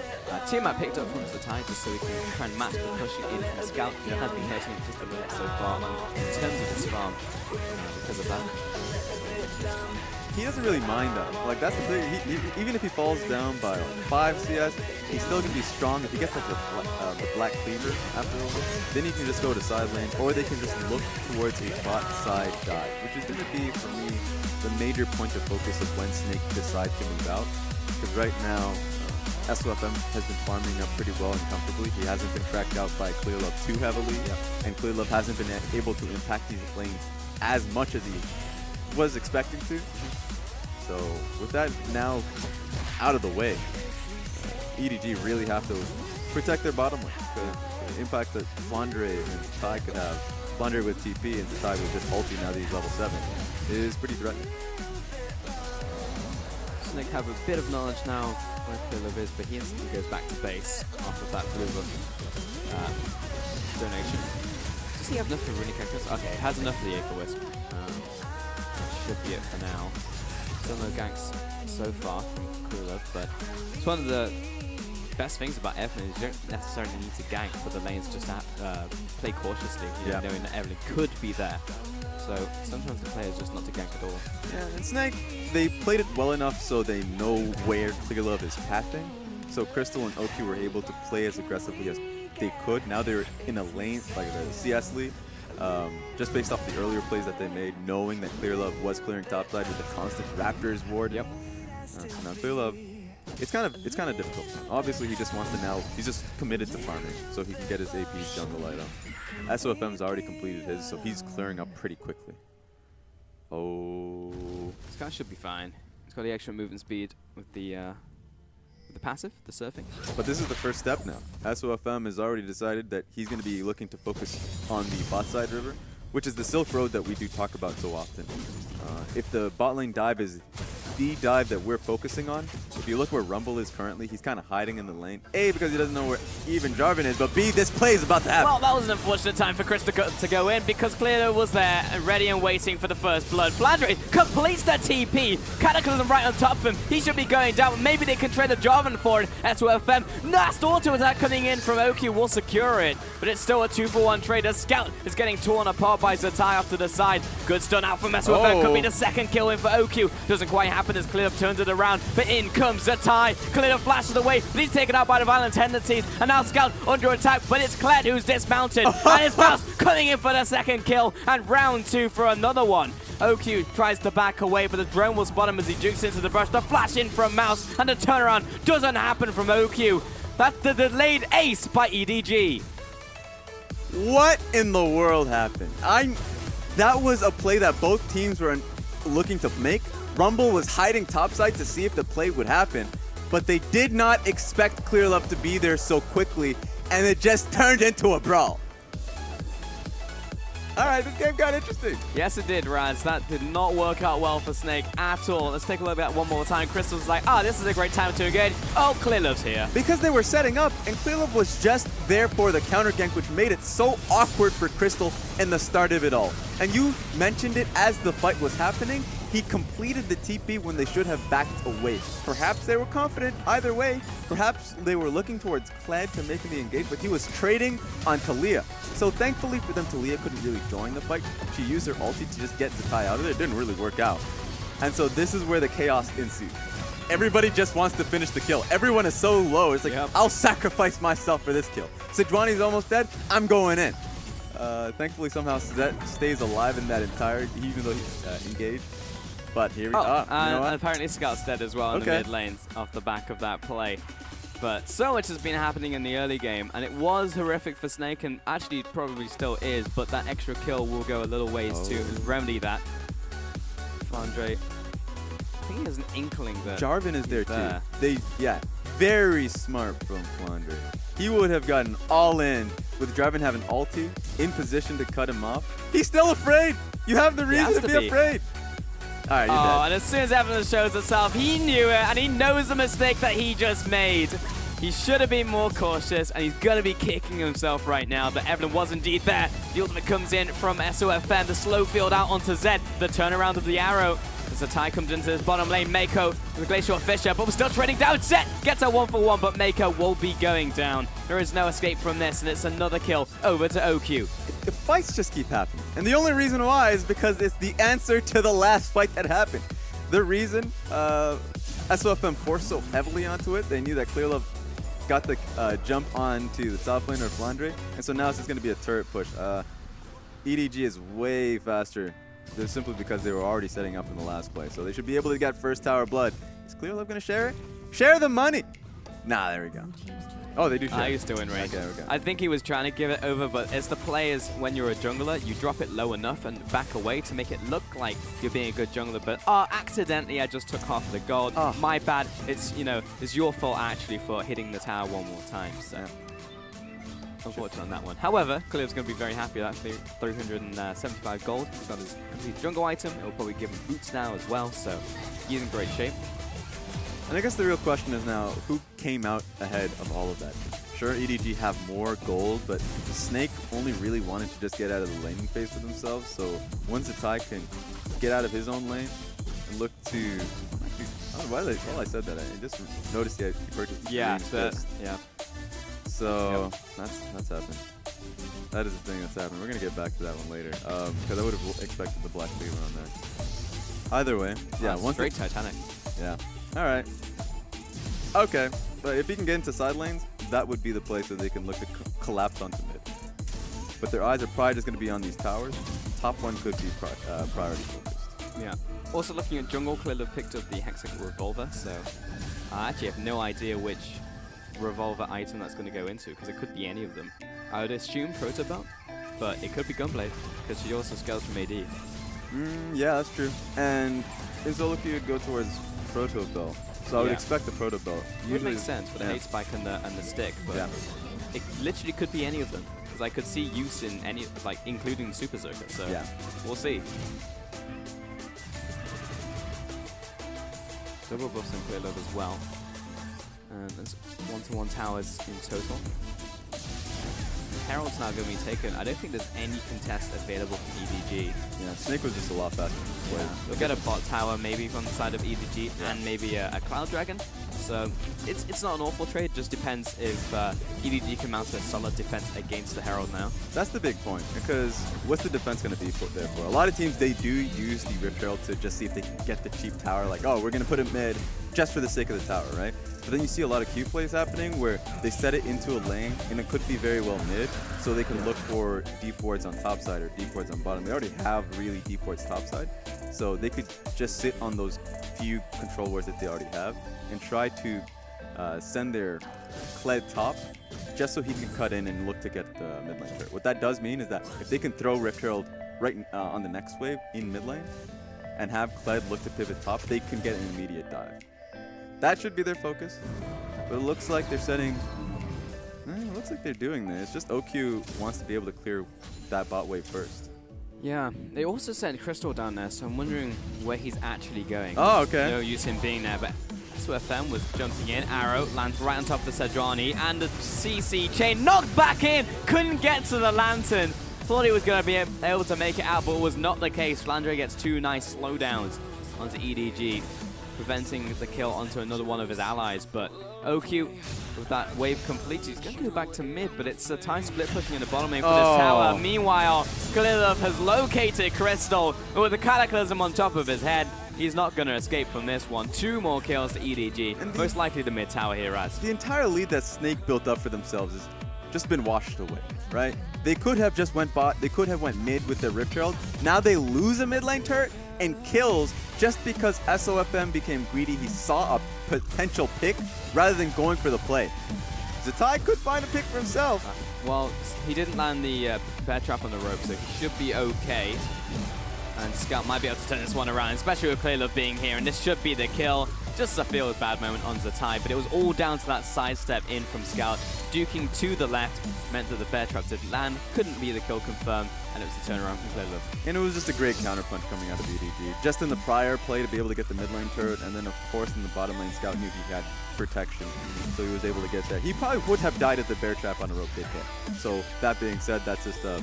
Tiamat picked up from the tie just so he can try and match the pushing in from Scout. He has been hurting it just a little so far in terms of his farm because of that. He doesn't really mind that. Like, that's the thing. Even if he falls down by like 5 CS, he's still going to be strong. If he gets like the black cleaver after a little, then he can just go to side lane, or they can just look towards a bot side dive, which is going to be, for me, the major point of focus of when Snake decides to move out. Because right now, SOFM has been farming up pretty well and comfortably. He hasn't been tracked out by Clear Love too heavily, and Clear Love hasn't been able to impact these lanes as much as he was expecting to. So with that now out of the way, EDG really have to protect their bottom lane. The impact that Flandre and Tai could have, Flandre with TP and Tai with just ulti now that he's level 7, is pretty threatening. Snake have a bit of knowledge now where Clear Love is, but he instantly goes back to base after that Clear Love donation. Does he have enough for running characters? Okay, has enough for the Aether Wisp. Should be it for now. Still no ganks so far from Clear Love, but it's one of the best things about Evelyn is you don't necessarily need to gank for the lanes, just to play cautiously, you know, knowing that Evelyn could be there. So sometimes the player is just not to gank at all. Yeah, and Snake, they played it well enough so they know where Clear Love is pathing. So Crystal and Oki were able to play as aggressively as they could. Now they're in a lane, like a CS lead. Just based off the earlier plays that they made, knowing that Clear Love was clearing topside with the constant Raptors ward. Yep. So now Clear Love, it's kind of difficult. Obviously, he just wants to now. He's just committed to farming, so he can get his APs jungle light on. SOFM's already completed his, so he's clearing up pretty quickly. Oh, this guy should be fine. He's got the extra movement speed with the passive, the surfing. But this is the first step now. SOFM has already decided that he's going to be looking to focus on the bot side river, which is the Silk Road that we do talk about so often. If the bot lane dive is the dive that we're focusing on, if you look where Rumble is currently, he's kind of hiding in the lane. A, because he doesn't know where even Jarvan is, but B, this play is about to happen. Well, that was an unfortunate time for Chris to go in because Clear was there and ready and waiting for the first blood. Flandre completes that TP. Cataclysm right on top of him. He should be going down. Maybe they can trade the Jarvan for it. SOFM. Last auto attack coming in from Oki will secure it, but it's still a 2-for-1 trade. A Scout is getting torn apart by Zatai off to the side. Good stun out from SOFM. Could be the second kill in for Oki. Doesn't quite happen as Clear turns it around, but in comes Zatai. Clear flashes away, but he's taken out by the violent tendencies, and now Scout under attack, but it's Kled who's dismounted, and his mouse coming in for the second kill, and round 2 for another one. OQ tries to back away, but the drone will spot him as he jukes into the brush. The flash in from Mouse, and the turnaround doesn't happen from OQ. That's the delayed ace by EDG. What in the world happened? That was a play that both teams were looking to make. Rumble was hiding topside to see if the play would happen, but they did not expect Clear Love to be there so quickly, and it just turned into a brawl. All right, this game got interesting. Yes, it did, Raz. That did not work out well for Snake at all. Let's take a look at that one more time. Crystal's like, this is a great time to engage. Oh, Clearlove's here. Because they were setting up, and Clearlove was just there for the counter gank, which made it so awkward for Crystal in the start of it all. And you mentioned it as the fight was happening. He completed the TP when they should have backed away. Perhaps they were confident either way. Perhaps they were looking towards Kled to make the engage, but he was trading on Talia. So thankfully for them, Talia couldn't really join the fight. She used her ulti to just get Zatai out of there. It didn't really work out. And so this is where the chaos ensued. Everybody just wants to finish the kill. Everyone is so low. It's like, I'll sacrifice myself for this kill. Sejuani's almost dead. I'm going in. Thankfully, somehow Zet stays alive in that entire, even though he's engaged. But here we go. And apparently Scout's dead as well in the mid lanes off the back of that play. But so much has been happening in the early game, and it was horrific for Snake, and actually it probably still is, but that extra kill will go a little ways to remedy that. Flandre, I think he has an inkling that Jarvan is there too. Very smart from Flandre. He would have gotten all in with Jarvan having ulti in position to cut him off. He's still afraid. You have the reason to be afraid. All right, you're dead. And as soon as Evelyn shows herself, he knew it, and he knows the mistake that he just made. He should have been more cautious, and he's going to be kicking himself right now, but Evelyn was indeed there. The ultimate comes in from SOFM, the slow field out onto Zed, the turnaround of the arrow. As the tie comes into his bottom lane, Mako with the Glacial Fisher, but we're still trading down. Zed gets a 1-for-1, but Mako will be going down. There is no escape from this, and it's another kill over to OQ. The fights just keep happening. And the only reason why is because it's the answer to the last fight that happened. The reason SOFM forced so heavily onto it, they knew that Clearlove got the jump onto the top laner of Flandre, and so now it's just going to be a turret push. EDG is way faster. They're simply because they were already setting up in the last play. So they should be able to get first tower blood. Is Clearlove going to share it? Share the money! Nah, there we go. Oh, they do share. He's still in range. Okay. I think he was trying to give it over, but as the play is, when you're a jungler, you drop it low enough and back away to make it look like you're being a good jungler. But accidentally, I just took half of the gold. My bad. It's it's your fault actually for hitting the tower one more time. So. Unfortunate on that one. However, Clearlove's going to be very happy with that 375 gold. He's got his complete jungle item. It will probably give him boots now as well, so he's in great shape. And I guess the real question is now, who came out ahead of all of that? Sure, EDG have more gold, but Snake only really wanted to just get out of the laning phase for themselves, so once Zatai can get out of his own lane and look to... I don't know why I said that. I just noticed he purchased So that's happened. That is the thing that's happened. We're gonna get back to that one later because I would have expected the Black Cleaver on there. Either way, once straight Titanic. Yeah. All right. Okay, but if he can get into side lanes, that would be the place where they can look to collapse onto mid. But their eyes are probably just gonna be on these towers. Top one could be priority focused. Yeah. Also looking at jungle, Clearlove picked up the Hexagon Revolver, so I actually have no idea which revolver item that's going to go into, because it could be any of them. I would assume Proto Belt, but it could be Gunblade, because she also scales from AD. Yeah, that's true. And Izoloki would go towards Proto Belt, so I would expect the Proto Belt. It would make sense for the hate spike and the stick, but it literally could be any of them, because I could see use in any, including the Super Zerker, so we'll see. Double buffs in Clearlove as well. And there's 1-to-1 towers in total. Herald's now going to be taken. I don't think there's any contest available for EDG. Yeah, Snake was just a lot faster. We'll get a bot tower maybe from the side of EDG and maybe a Cloud Dragon. So it's not an awful trade. Just depends if EDG can mount a solid defense against the Herald now. That's the big point, because what's the defense going to be put there for? A lot of teams, they do use the Rift Herald to just see if they can get the cheap tower. Like, oh, we're going to put it mid just for the sake of the tower, right? But then you see a lot of Q plays happening where they set it into a lane, and it could be very well mid, so they can look for deep wards on top side or deep wards on bottom. They already have really deep wards top side, so they could just sit on those few control wards that they already have and try to send their Kled top just so he can cut in and look to get the mid lane turret. What that does mean is that if they can throw Rift Herald right on the next wave in mid lane and have Kled look to pivot top, they can get an immediate dive. That should be their focus, but it looks like they're setting. It looks like they're doing this. Just OQ wants to be able to clear that bot wave first. Yeah, they also sent Crystal down there, so I'm wondering where he's actually going. Oh, okay. No use him being there, but SOFM was jumping in. Arrow lands right on top of the Sejuani, and the CC chain knocked back in. Couldn't get to the Lantern. Thought he was going to be able to make it out, but it was not the case. Flandre gets 2 nice slowdowns onto EDG, preventing the kill onto another one of his allies. But OQ, with that wave complete, he's going to go back to mid, but it's a time split pushing in the bottom lane for this tower. Meanwhile, Kalilov has located Crystal, but with the Cataclysm on top of his head, he's not going to escape from this one. 2 more kills to EDG, and most likely the mid tower here, Raz. The entire lead that Snake built up for themselves has just been washed away, right? They could have just went bot, they could have went mid with their Rip Herald. Now they lose a mid lane turret and kills just because SOFM became greedy. He saw a potential pick rather than going for the play. Zatai could find a pick for himself. Well, he didn't land the bear trap on the rope, so he should be okay. And Scout might be able to turn this one around, especially with Clearlove being here, and this should be the kill. Just a feel bad moment on Zatai, but it was all down to that sidestep in from Scout. Duking to the left meant that the bear trap didn't land, couldn't be the kill confirmed, and it was the turnaround from Clearlove. And it was just a great counterpunch coming out of EDG. Just in the prior play to be able to get the mid lane turret, and then of course in the bottom lane, Scout knew he had protection, so he was able to get that. He probably would have died if the bear trap on the rope did hit. So that being said, that's just a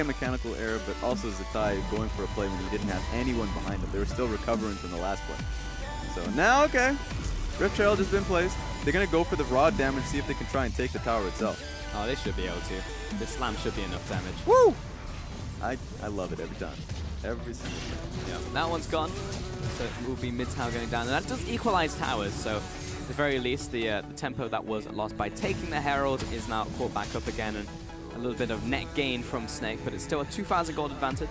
mechanical error, but also Zatai going for a play when he didn't have anyone behind him. They were still recovering from the last play. So now, okay, Rip Herald has been placed. They're going to go for the raw damage, see if they can try and take the tower itself. Oh, they should be able to. This slam should be enough damage. Woo! I love it every time. Every single time. Yeah, that one's gone. So it will be mid tower going down. And that does equalize towers, so at the very least, the tempo that was lost by taking the Herald is now caught back up again, and a little bit of net gain from Snake, but it's still a 2,000 gold advantage.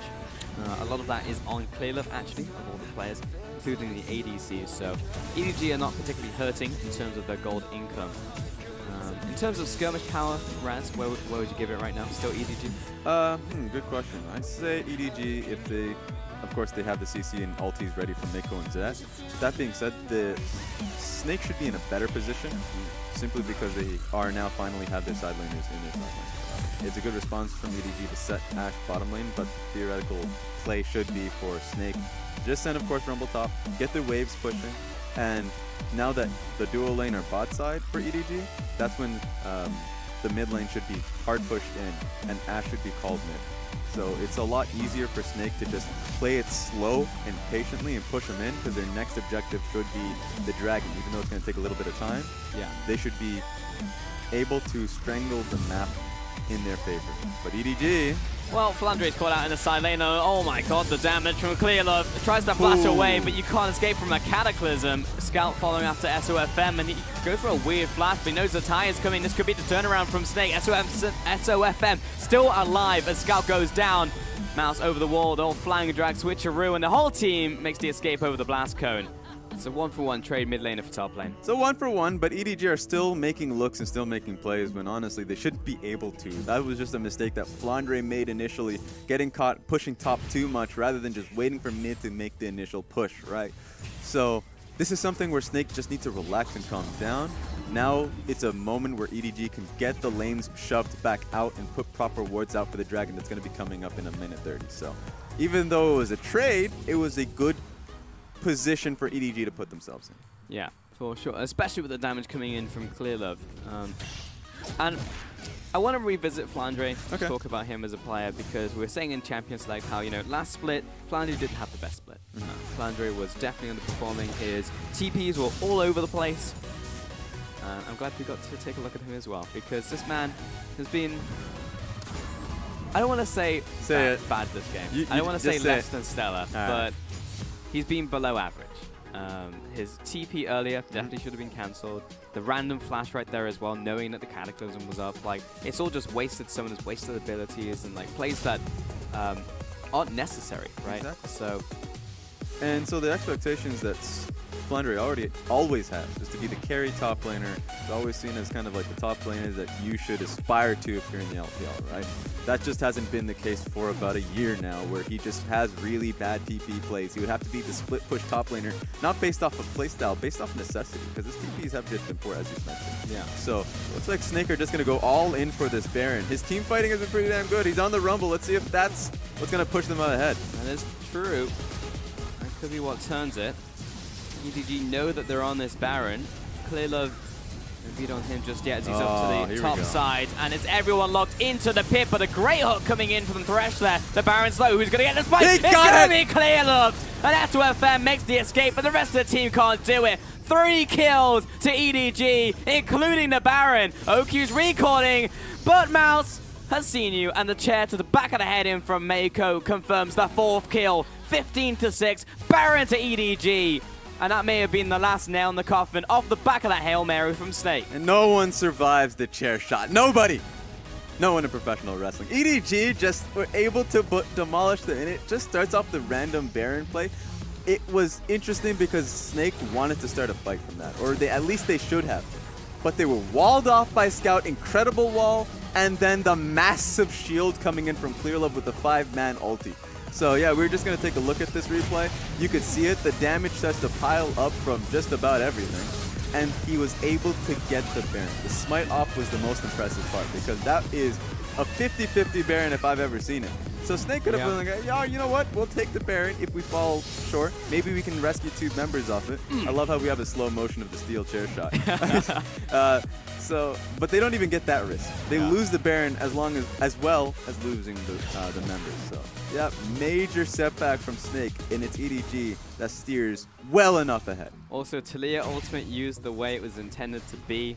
A lot of that is on Clearlove, actually, of all the players, including the ADCs, so EDG are not particularly hurting in terms of their gold income. In terms of skirmish power, Raz, where would you give it right now? Still EDG? Good question. I'd say EDG if they, of course, they have the CC and ultis ready for Miko and Zed. That being said, the Snake should be in a better position simply because they are now finally have their side laners in their side lane. It's a good response from EDG to set Ashe bottom lane, but theoretical play should be for Snake. Just send, of course, Rumble top, get the waves pushing, and now that the dual lane are bot side for EDG, that's when the mid lane should be hard pushed in, and Ashe should be called mid. So it's a lot easier for Snake to just play it slow and patiently and push them in, because their next objective should be the dragon. Even though it's going to take a little bit of time, they should be able to strangle the map in their favor. But EDG... Well, Flandre is caught out in the side lane. Oh my god, the damage from Clearlove. Tries to flash away, but you can't escape from a Cataclysm. Scout following after SOFM, and he goes for a weird flash, but he knows the tie is coming. This could be the turnaround from Snake. SOFM still alive as Scout goes down. Mouse over the wall, the whole flying drag switcheroo, and the whole team makes the escape over the blast cone. It's a 1-for-1 trade mid laner for top lane. So 1-for-1, but EDG are still making looks and still making plays when honestly they shouldn't be able to. That was just a mistake that Flandre made initially, getting caught pushing top too much rather than just waiting for mid to make the initial push, right? So this is something where Snake just needs to relax and calm down. Now it's a moment where EDG can get the lanes shoved back out and put proper wards out for the dragon that's going to be coming up in a minute 30. So even though it was a trade, it was a good position for EDG to put themselves in. Yeah, for sure, especially with the damage coming in from Clearlove. And I want to revisit Flandre, talk about him as a player, because we were saying in Champions Select how, you know, last split, Flandre didn't have the best split. Flandre was definitely underperforming. His TPs were all over the place. I'm glad we got to take a look at him as well, because this man has been, I don't want to say bad this game. I don't want to say less than stellar, but he's been below average. His TP earlier definitely should have been cancelled. The random flash right there as well, knowing that the Cataclysm was up. Like, it's all just wasted summoners, wasted abilities, and like plays that aren't necessary, right? Exactly. So the expectations that Flandre always has, is to be the carry top laner. It's always seen as kind of like the top laner that you should aspire to if you're in the LPL, right? That just hasn't been the case for about a year now, where he just has really bad TP plays. He would have to be the split push top laner, not based off of playstyle, based off necessity, because his TPs have just been poor, as you mentioned. Yeah. So looks like Snake are just going to go all in for this Baron. His team fighting has been pretty damn good. He's on the Rumble. Let's see if that's what's going to push them out ahead. That is true. That could be what turns it. EDG know that they're on this Baron. Clear Love no beat on him just yet as he's up to the top side. And it's everyone locked into the pit, but a great hook coming in from Thresh there. The Baron's low. Who's going to get the spike? It's going to be Clear Love. And S2FM makes the escape, but the rest of the team can't do it. 3 kills to EDG, including the Baron. OQ's recalling, but Mouse has seen you, and the chair to the back of the head in from Mako confirms the 4th kill. 15-6, Baron to EDG. And that may have been the last nail in the coffin off the back of that Hail Mary from Snake. And no one survives the chair shot. Nobody. No one in professional wrestling. EDG just were able to demolish and it just starts off the random Baron play. It was interesting because Snake wanted to start a fight from that, or at least they should have. But they were walled off by Scout, incredible wall, and then the massive shield coming in from Clear Love with the 5-man ulti. So yeah, we're just going to take a look at this replay. You could see it. The damage starts to pile up from just about everything. And he was able to get the Baron. The smite off was the most impressive part, because that is a 50-50 Baron if I've ever seen it. So Snake could have been like, yeah, you know what? We'll take the Baron if we fall short. Maybe we can rescue 2 members off it. I love how we have a slow motion of the steel chair shot. But they don't even get that risk. They lose the Baron as well as losing the members. So yeah, major setback from Snake, and it's EDG that steers well enough ahead. Also, Talia Ultimate used the way it was intended to be.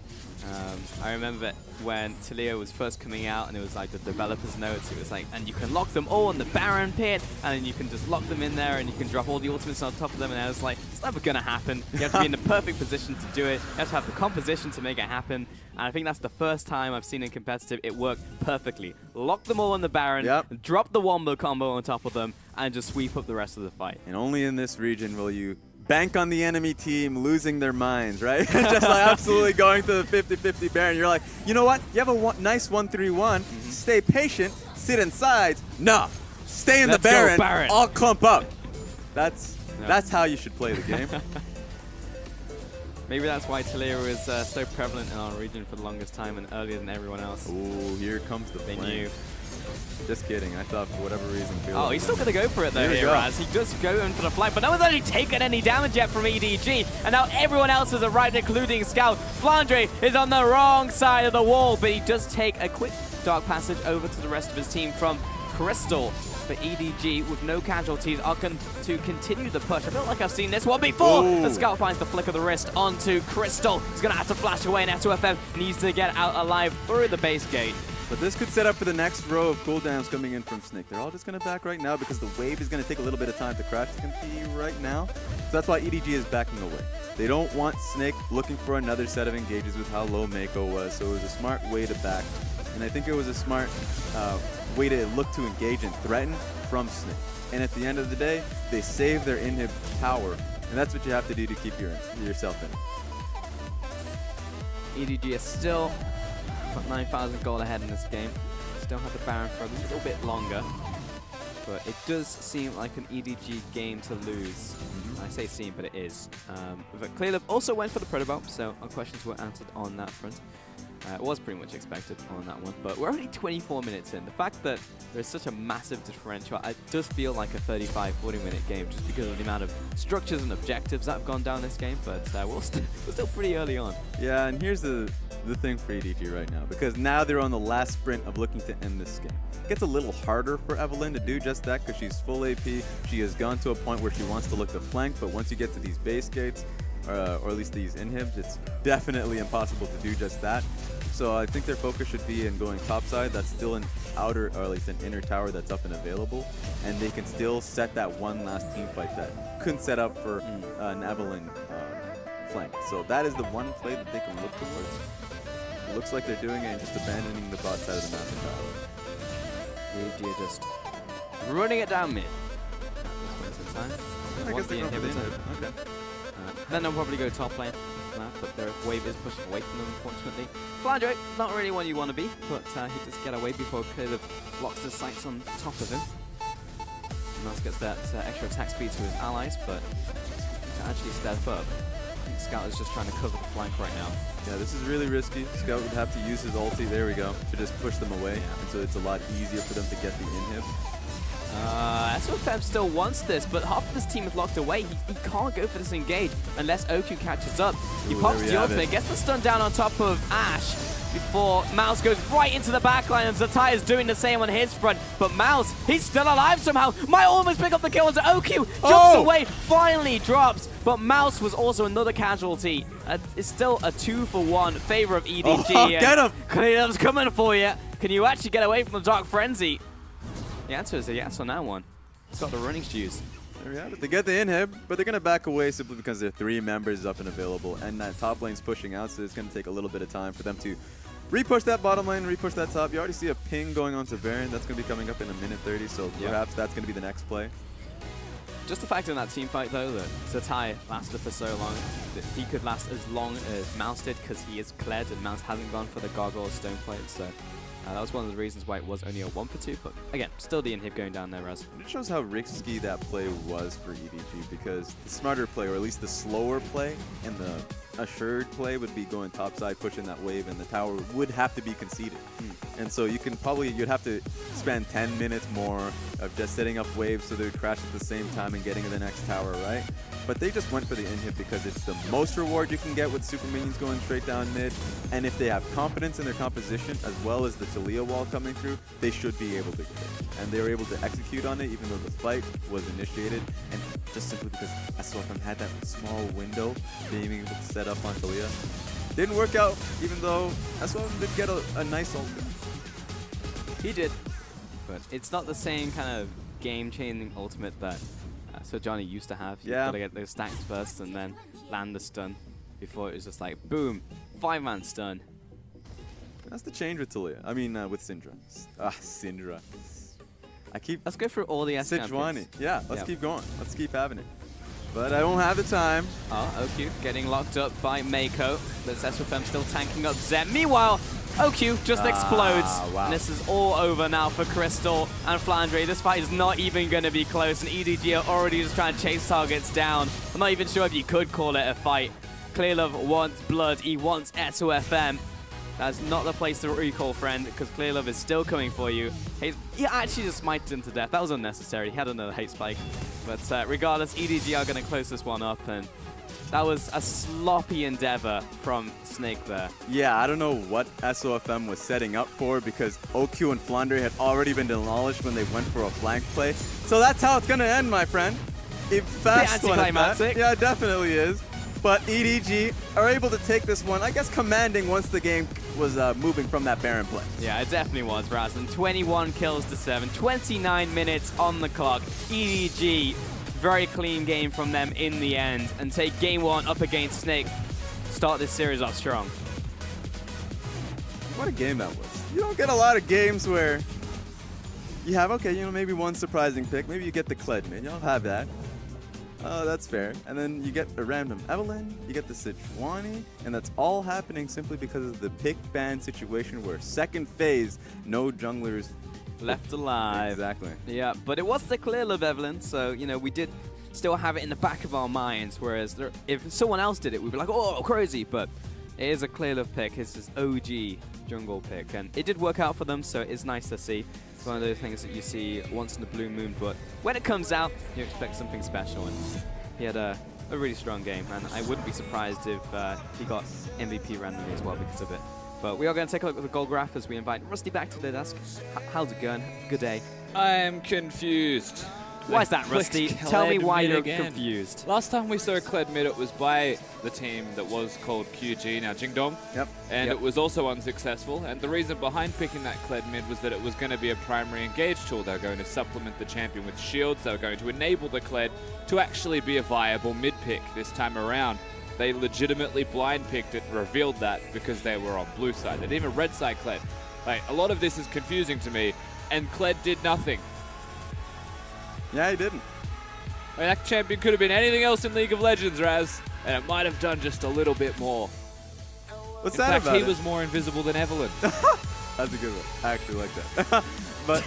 I remember when Talia was first coming out, and it was like the developer's notes. It was like, and you can lock them all in the Baron pit, and then you can just lock them in there, and you can drop all the ultimates on top of them. And I was like, it's never gonna happen. You have to be in the perfect position to do it. You have to have the composition to make it happen. And I think that's the first time I've seen in competitive it worked perfectly. Lock them all on the Baron, drop the wombo combo on top of them, and just sweep up the rest of the fight. And only in this region will you bank on the enemy team losing their minds, right? Just like absolutely going to the 50-50 Baron. You're like, you know what? You have a nice 1-3-1. Stay patient. Sit inside. No. Stay in the Baron. I'll clump up. That's how you should play the game. Maybe that's why Talia is so prevalent in our region for the longest time and earlier than everyone else. Ooh, here comes the They flame. knew. Just kidding. I thought for whatever reason. Oh, he's still going to go for it though here, Raz. He does go in for the flank, but no one's actually taken any damage yet from EDG. And now everyone else is arrived, including Scout. Flandre is on the wrong side of the wall, but he does take a quick dark passage over to the rest of his team from Crystal. But EDG, with no casualties, are going to continue the push. I feel like I've seen this one before. The Scout finds the flick of the wrist onto Crystal. He's going to have to flash away, and S2FM needs to get out alive through the base gate. But this could set up for the next row of cooldowns coming in from Snake. They're all just going to back right now because the wave is going to take a little bit of time to crash. It's going to be right now. So that's why EDG is backing away. They don't want Snake looking for another set of engages with how low Mako was. So it was a smart way to back. And I think it was a smart way to look to engage and threaten from Snake. And at the end of the day, they save their inhib power. And that's what you have to do to keep yourself in. EDG is still got 9,000 gold ahead in this game. Still have the Baron for a little bit longer. But it does seem like an EDG game to lose. I say seem, but it is. But Clear Love also went for the Protobomb, so our questions were answered on that front. It was pretty much expected on that one, but we're only 24 minutes in. The fact that there's such a massive differential, it does feel like a 35-40 minute game just because of the amount of structures and objectives that have gone down this game, but we're still pretty early on. Yeah, and here's the thing for EDG right now, because now they're on the last sprint of looking to end this game. It gets a little harder for Evelyn to do just that because she's full AP. She has gone to a point where she wants to look to flank, but once you get to these base gates, or at least these inhibs, it's definitely impossible to do just that. So I think their focus should be in going topside. That's still an outer, or at least an inner tower that's up and available, and they can still set that one last team fight that couldn't set up for an Evelyn flank. So that is the one play that they can look towards. It looks like they're doing it and just abandoning the bot side of the map entirely. EDG are just running it down mid. At this point in time. I guess they're going for the inhib. Okay. Then they'll probably go top lane. But their wave is pushing away from them, unfortunately. Flandre, not really one you want to be, but he does get away before Clearlove locks his sights on top of him. Mouse gets that extra attack speed to his allies, but to actually step up, I think Scout is just trying to cover the flank right now. Yeah, this is really risky. Scout would have to use his ulti, there we go, to just push them away, and so it's a lot easier for them to get the inhib. SOFM still wants this, but half of his team is locked away. He can't go for this engage unless OQ catches up. He pops the ultimate, gets the stun down on top of Ash before Mouse goes right into the backline, and Zatai is doing the same on his front. But Mouse, he's still alive somehow. Might almost pick up the kill onto OQ. Jumps away, finally drops. But Mouse was also another casualty. It's still a 2-for-1 favor of EDG. Oh, get him! Clearlove's coming for you. Can you actually get away from the Dark Frenzy? The answer is a yes on that one. It's got the running shoes. There we have it. They get the inhib, but they're going to back away simply because there are 3 members up and available, and that top lane's pushing out, so it's going to take a little bit of time for them to repush that bottom lane, repush that top. You already see a ping going on to Baron. That's going to be coming up in a minute 30, so perhaps that's going to be the next play. Just the fact in that team fight, though, that Zatai lasted for so long, that he could last as long as Mouse did because he is Kled and Mouse hasn't gone for the Gargoyle Stone Plate, so that was one of the reasons why it was only a 1-for-2, but again, still the inhib going down there, Raz. It shows how risky that play was for EDG, because the smarter play, or at least the slower play, and the assured play would be going topside, pushing that wave, and the tower would have to be conceded. And so you'd have to spend 10 minutes more of just setting up waves so they would crash at the same time and getting to the next tower, right? But they just went for the inhib because it's the most reward you can get with super minions going straight down mid. And if they have confidence in their composition, as well as the Talia wall coming through, they should be able to get it. And they were able to execute on it even though the fight was initiated. And just simply because SOFM had that small window being able to set up on Talia. Didn't work out, even though SOFM did get a nice ult. He did, but it's not the same kind of game-changing ultimate that So Johnny used to have. You've got to get those stacks first and then land the stun. Before it was just like, boom, 5-man stun. That's the change with Talia. I mean, with Syndra. Syndra. Let's go through all the S champions. Yeah, let's keep going. Let's keep having it. But I don't have the time. Oh, OQ getting locked up by Mako. But SFM still tanking up Zem. Meanwhile, OQ just explodes. Wow. And this is all over now for Crystal and Flandre. This fight is not even going to be close. And EDG are already just trying to chase targets down. I'm not even sure if you could call it a fight. Clearlove wants blood. He wants SOFM. That's not the place to recall, friend, because Clearlove is still coming for you. He actually just smited him to death. That was unnecessary. He had another hate spike. But regardless, EDG are going to close this one up, and that was a sloppy endeavor from Snake there. Yeah, I don't know what SOFM was setting up for, because OQ and Flandre had already been demolished when they went for a flank play. So that's how it's going to end, my friend. A fast one at that. Yeah, it definitely is. But EDG are able to take this one, I guess, commanding once the game was moving from that Baron play. Yeah, it definitely was, Raz. And 21 kills to 7, 29 minutes on the clock. EDG, very clean game from them in the end, and take game 1 up against Snake. Start this series off strong. What a game that was. You don't get a lot of games where you have, okay, you know, maybe one surprising pick. Maybe you get the Kled mid. You'll have that. Oh, that's fair. And then you get a random Evelyn, you get the Sejuani, and that's all happening simply because of the pick ban situation where second phase, no junglers left alive. Exactly. Yeah, but it was the Clearlove Evelyn, so, you know, we did still have it in the back of our minds, whereas if someone else did it, we'd be like, oh, crazy, but it is a Clearlove pick. It's this OG jungle pick, and it did work out for them, so it's nice to see. It's one of those things that you see once in the blue moon, but when it comes out, you expect something special, and he had a really strong game, and I wouldn't be surprised if he got MVP randomly as well because of it. But we are going to take a look at the goal graph as we invite Rusty back to the desk. How's it going? Good day. I am confused. Why is that, Rusty? Tell me why you're confused. Last time we saw Kled mid, it was by the team that was called QG, now Jingdong. Yep. And it was also unsuccessful. And the reason behind picking that Kled mid was that it was going to be a primary engage tool. They were going to supplement the champion with shields. They were going to enable the Kled to actually be a viable mid pick this time around. They legitimately blind picked it, revealed that because they were on blue side. They didn't even red side Kled. Like, a lot of this is confusing to me, and Kled did nothing. Yeah, he didn't. I mean, that champion could have been anything else in League of Legends, Raz. and it might have done just a little bit more. What's In that fact, about he it? was more invisible than Evelyn. That's a good one. I actually like that. But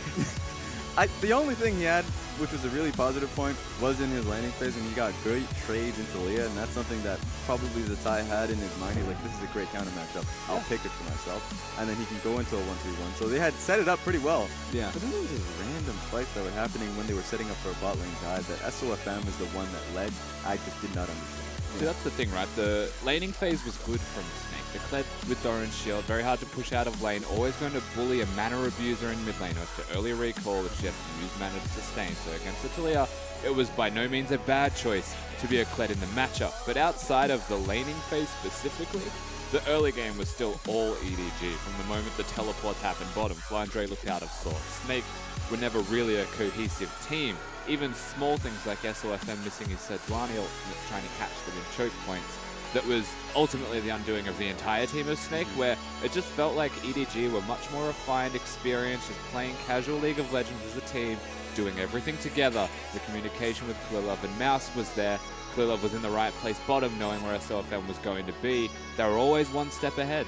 the only thing he had, which was a really positive point, was in his laning phase, and he got great trades into Leah, and that's something that probably the Thai had in his mind. He's like, this is a great counter matchup. I'll pick it for myself. And then he can go into a 1-3-1. So they had set it up pretty well. Yeah. But then there was just random fights that were happening when they were setting up for a bot lane guy. The SOFM is the one that led. I just did not understand. See, that's the thing, right? The laning phase was good from Snake. The Kled with Doran's shield, very hard to push out of lane, always going to bully a mana abuser in mid lane. It was to early recall that she had to use mana to sustain. So against the Talia, it was by no means a bad choice to be a Kled in the matchup. But outside of the laning phase specifically, the early game was still all EDG. From the moment the teleport happened bottom, Flandre looked out of sorts. Snake were never really a cohesive team. Even small things like SOFM missing his Sejuani ultimate, trying to catch them in choke points, that was ultimately the undoing of the entire team of Snake, where it just felt like EDG were much more refined, experienced, just playing casual League of Legends as a team, doing everything together. The communication with Clearlove and Mouse was there. Clearlove was in the right place bottom, knowing where SOFM was going to be. They were always one step ahead.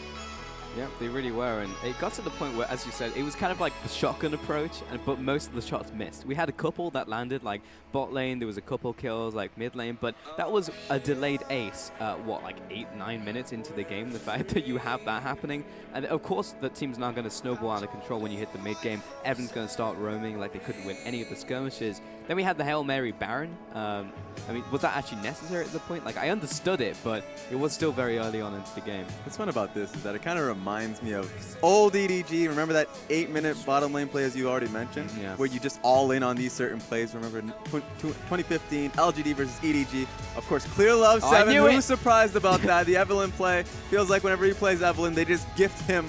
Yeah, they really were, and it got to the point where, as you said, it was kind of like the shotgun approach, but most of the shots missed. We had a couple that landed, like bot lane, there was a couple kills, like mid lane, but that was a delayed ace, like 8-9 minutes into the game, the fact that you have that happening. And of course, the team's now going to snowball out of control when you hit the mid game. Evan's going to start roaming, like they couldn't win any of the skirmishes. Then we had the Hail Mary Baron. I mean, was that actually necessary at the point? Like, I understood it, but it was still very early on into the game. What's fun about this is that it kind of reminds me of old EDG. Remember that 8-minute bottom lane play, as you already mentioned, Yeah. where you just all in on these certain plays. Remember 2015 LGD versus EDG. Of course, Clearlove 7. knew Who it. was surprised about that? The Evelyn play feels like whenever he plays Evelyn, they just gift him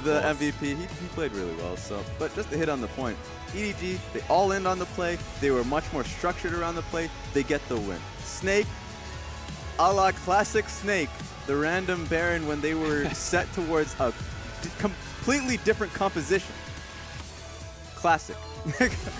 the MVP. He played really well. So, but just to hit on the point, EDG, they all in on the play. They were much more structured around the play. They get the win. Snake, a la classic Snake, the random Baron when they were set towards a completely different composition. Classic.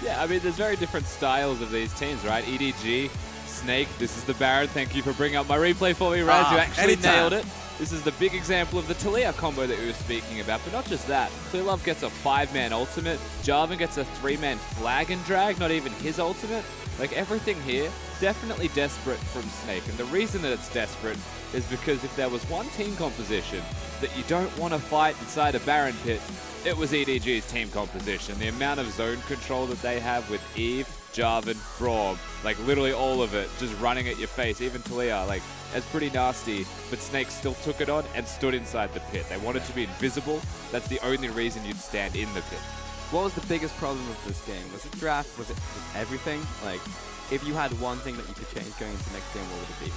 Yeah, I mean, there's very different styles of these teams, right? EDG, Snake, this is the Baron. Thank you for bringing up my replay for me, Raz. You actually anytime. nailed it. This is the big example of the Talia combo that we were speaking about. But not just that. Clearlove gets a 5-man ultimate. Jarvan gets a 3-man flag and drag, not even his ultimate. Like, everything here, definitely desperate from Snake. And the reason that it's desperate is because if there was one team composition that you don't want to fight inside a Baron pit, it was EDG's team composition. The amount of zone control that they have with Eve, Jarvan, Braum, like literally all of it just running at your face. Even Talia, like, it's pretty nasty, but Snake still took it on and stood inside the pit. They wanted to be invisible. That's the only reason you'd stand in the pit. What was the biggest problem of this game? Was it draft? Was it just everything? Like, if you had one thing that you could change going into next game, what would it be?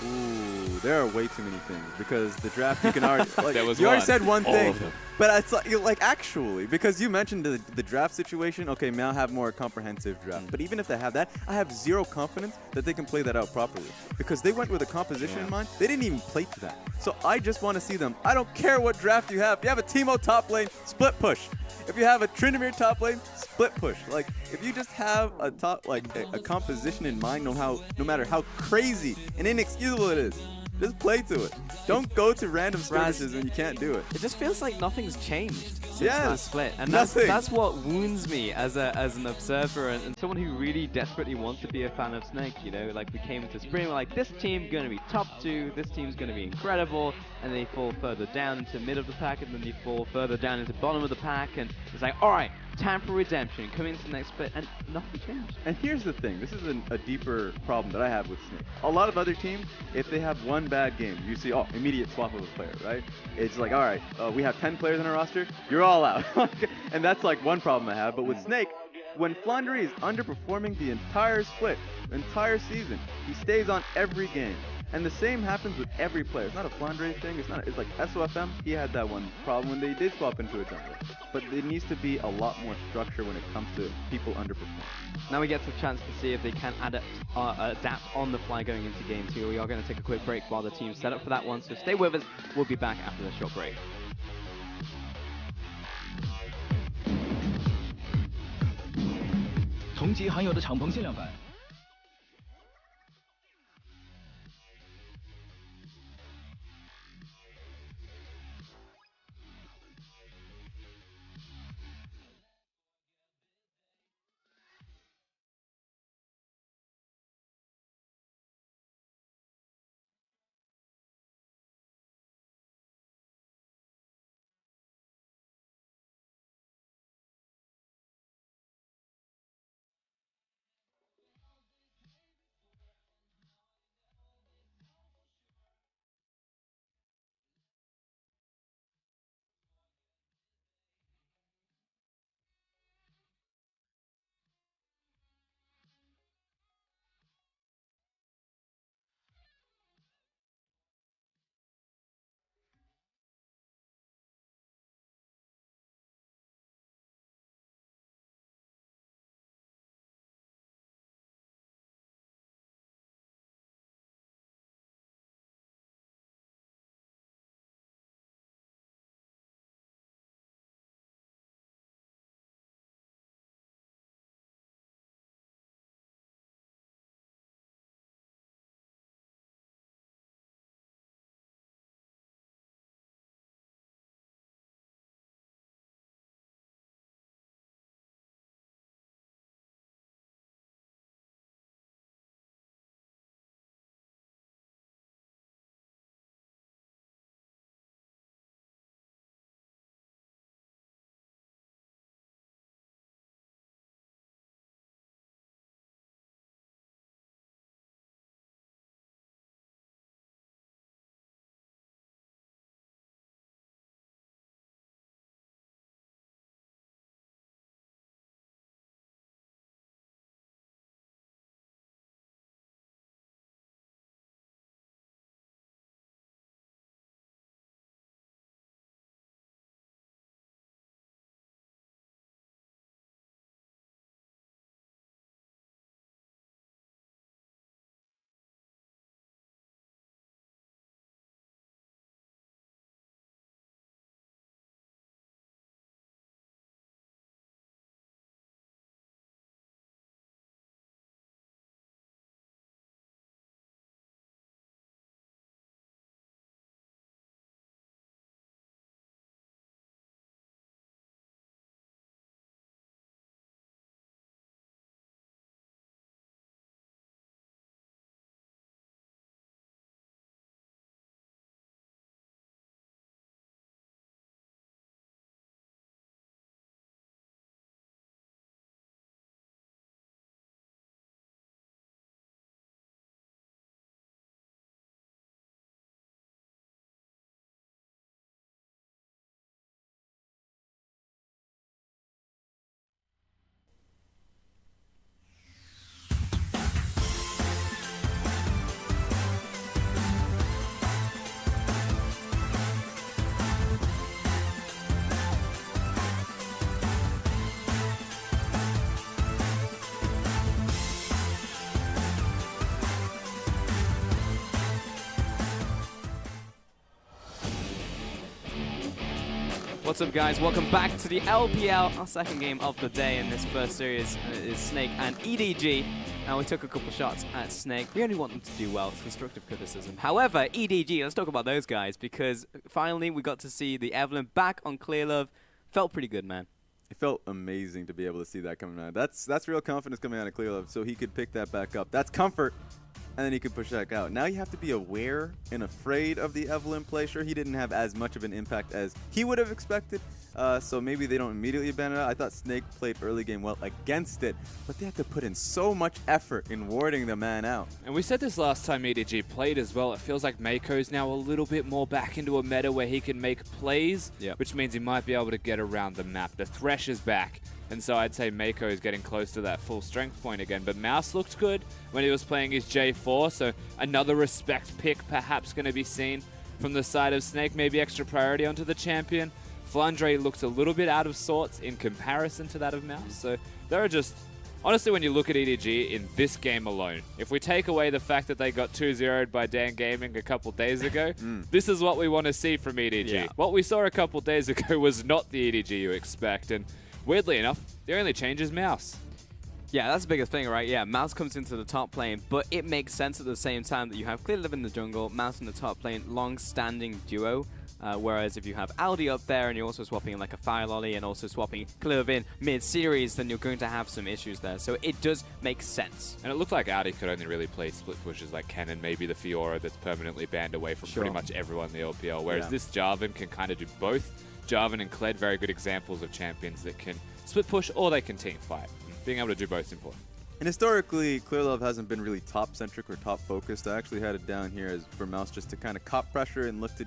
Ooh, there are way too many things because the draft you can already like, There was you already one. said one All thing, of them. but it's like actually because you mentioned the draft situation. Okay, may I have more comprehensive draft, but even if they have that, I have zero confidence that they can play that out properly because they went with a composition in mind. They didn't even play to that. So I just want to see them. I don't care what draft you have. If you have a Teemo top lane, split push. If you have a Tryndamere top lane, split push. Like, if you just have a top, like a composition in mind, no matter how crazy and inexcusable it is, just play to it. Don't go to random skirmishes when you can't do it. It just feels like nothing's changed since Yes, that split, and nothing. that's what wounds me as an observer and someone who really desperately wants to be a fan of Snake. You know, like we came into spring, we're like, this team gonna be top 2, this team's gonna be incredible, and they fall further down into mid of the pack, and then they fall further down into bottom of the pack, and it's like, all right, time for redemption, come into the next split, and nothing changed. And here's the thing, this is a deeper problem that I have with Snake. A lot of other teams, if they have one bad game, you see, oh, immediate swap of a player, right? It's like, all right, we have 10 players on our roster, you're all out. And that's like one problem I have. But with Snake, when Flandre is underperforming the entire split, the entire season, he stays on every game. And the same happens with every player. It's not a Flandre thing. It's like SOFM. He had that one problem when they did swap into a jungle. But there needs to be a lot more structure when it comes to people underperforming. Now we get the chance to see if they can adapt on the fly going into game 2. We are going to take a quick break while the team's set up for that one, so stay with us. We'll be back after the short break. 同级含有的敞篷限量版 What's up, guys? Welcome back to the LPL, our second game of the day in this first series. It is Snake and EDG. Now, we took a couple shots at Snake. We only want them to do well. It's constructive criticism. However, EDG, let's talk about those guys, because finally we got to see the Evelyn back on Clear Love. Felt pretty good, man. It felt amazing to be able to see that coming out. That's real confidence coming out of Clear Love, so he could pick that back up. That's comfort, and then he could push that out. Now you have to be aware and afraid of the Evelyn play. Sure, he didn't have as much of an impact as he would have expected, so maybe they don't immediately ban it out. I thought Snake played early game well against it, but they had to put in so much effort in warding the man out. And we said this last time EDG played as well. It feels like Mako's now a little bit more back into a meta where he can make plays, which means he might be able to get around the map. The Thresh is back. And so I'd say Mako is getting close to that full strength point again. But Mouse looked good when he was playing his J4, so another respect pick perhaps going to be seen from the side of Snake, maybe extra priority onto the champion. Flandre looks a little bit out of sorts in comparison to that of Mouse. So there are just, honestly, when you look at EDG in this game alone, if we take away the fact that they got 2-0'd by Dan Gaming a couple days ago, this is what we want to see from EDG. Yeah. What we saw a couple days ago was not the EDG you expect, and weirdly enough, the only change is Mouse. Yeah, that's the biggest thing, right? Yeah, Mouse comes into the top lane, but it makes sense at the same time that you have Clear Love in the jungle, Mouse in the top lane, long-standing duo. Whereas if you have Aldi up there and you're also swapping in like a Fire Lolly and also swapping Clear Love in mid-series, then you're going to have some issues there. So it does make sense. And it looked like Aldi could only really play split pushes like Ken and maybe the Fiora that's permanently banned away from pretty much everyone in the LPL. Whereas this Jarvan can kind of do both. Jarvan and Kled, very good examples of champions that can split push or they can team fight. Being able to do both is important. And historically, Clear Love hasn't been really top-centric or top-focused. I actually had it down here as for Mouse just to kind of cop pressure and look to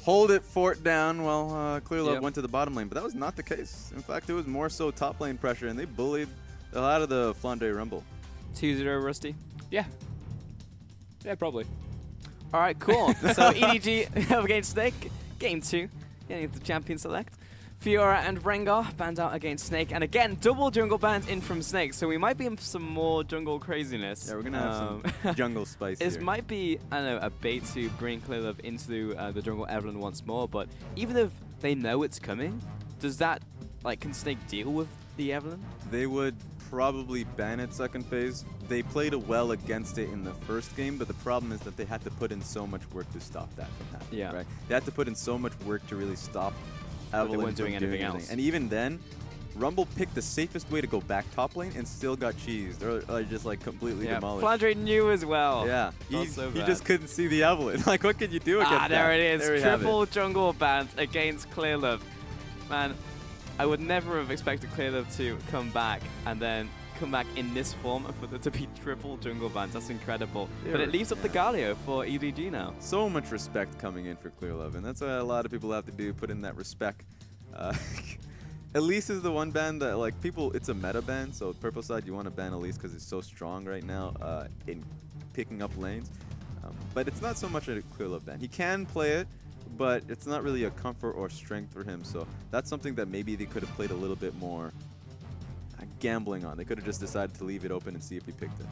hold it fort down while Clear Love went to the bottom lane. But that was not the case. In fact, it was more so top lane pressure, and they bullied a lot of the Flandre Rumble. 2-0 Rusty? Yeah. Yeah, probably. All right, cool. So EDG against Snake, game 2, getting the champion select. Fiora and Rengar banned out against Snake, and again, double jungle bans in from Snake, so we might be in for some more jungle craziness. Yeah, we're going to have some jungle spice This here. might be, I don't know, a bait to bring Clear Love into the jungle Evelyn once more, but even if they know it's coming, does that, like, can Snake deal with the Evelyn? They would probably ban it second phase. They played well against it in the first game, but the problem is that they had to put in so much work to stop that from happening. Yeah. Right? They had to put in so much work to really stop Evelyn they weren't doing from anything else. And even then, Rumble picked the safest way to go back top lane and still got cheesed, or just like completely demolished. Flandre knew as well. Yeah, he So just couldn't see the Evelyn. Like, what could you do against that? There it is. There we have Triple it. jungle bans against Clear Love. Man, I would never have expected Clear Love to come back and then come back in this form and for there to be triple jungle bans. That's incredible. But it leaves up the Galio for EDG now. So much respect coming in for Clear Love, and that's what a lot of people have to do, put in that respect. Elise is the one ban that, like, people, it's a meta ban, so purple side, you want to ban Elise because it's so strong right now in picking up lanes. But it's not so much a Clear Love ban. He can play it, but it's not really a comfort or strength for him, so that's something that maybe they could have played a little bit more gambling on. They could have just decided to leave it open and see if he picked it.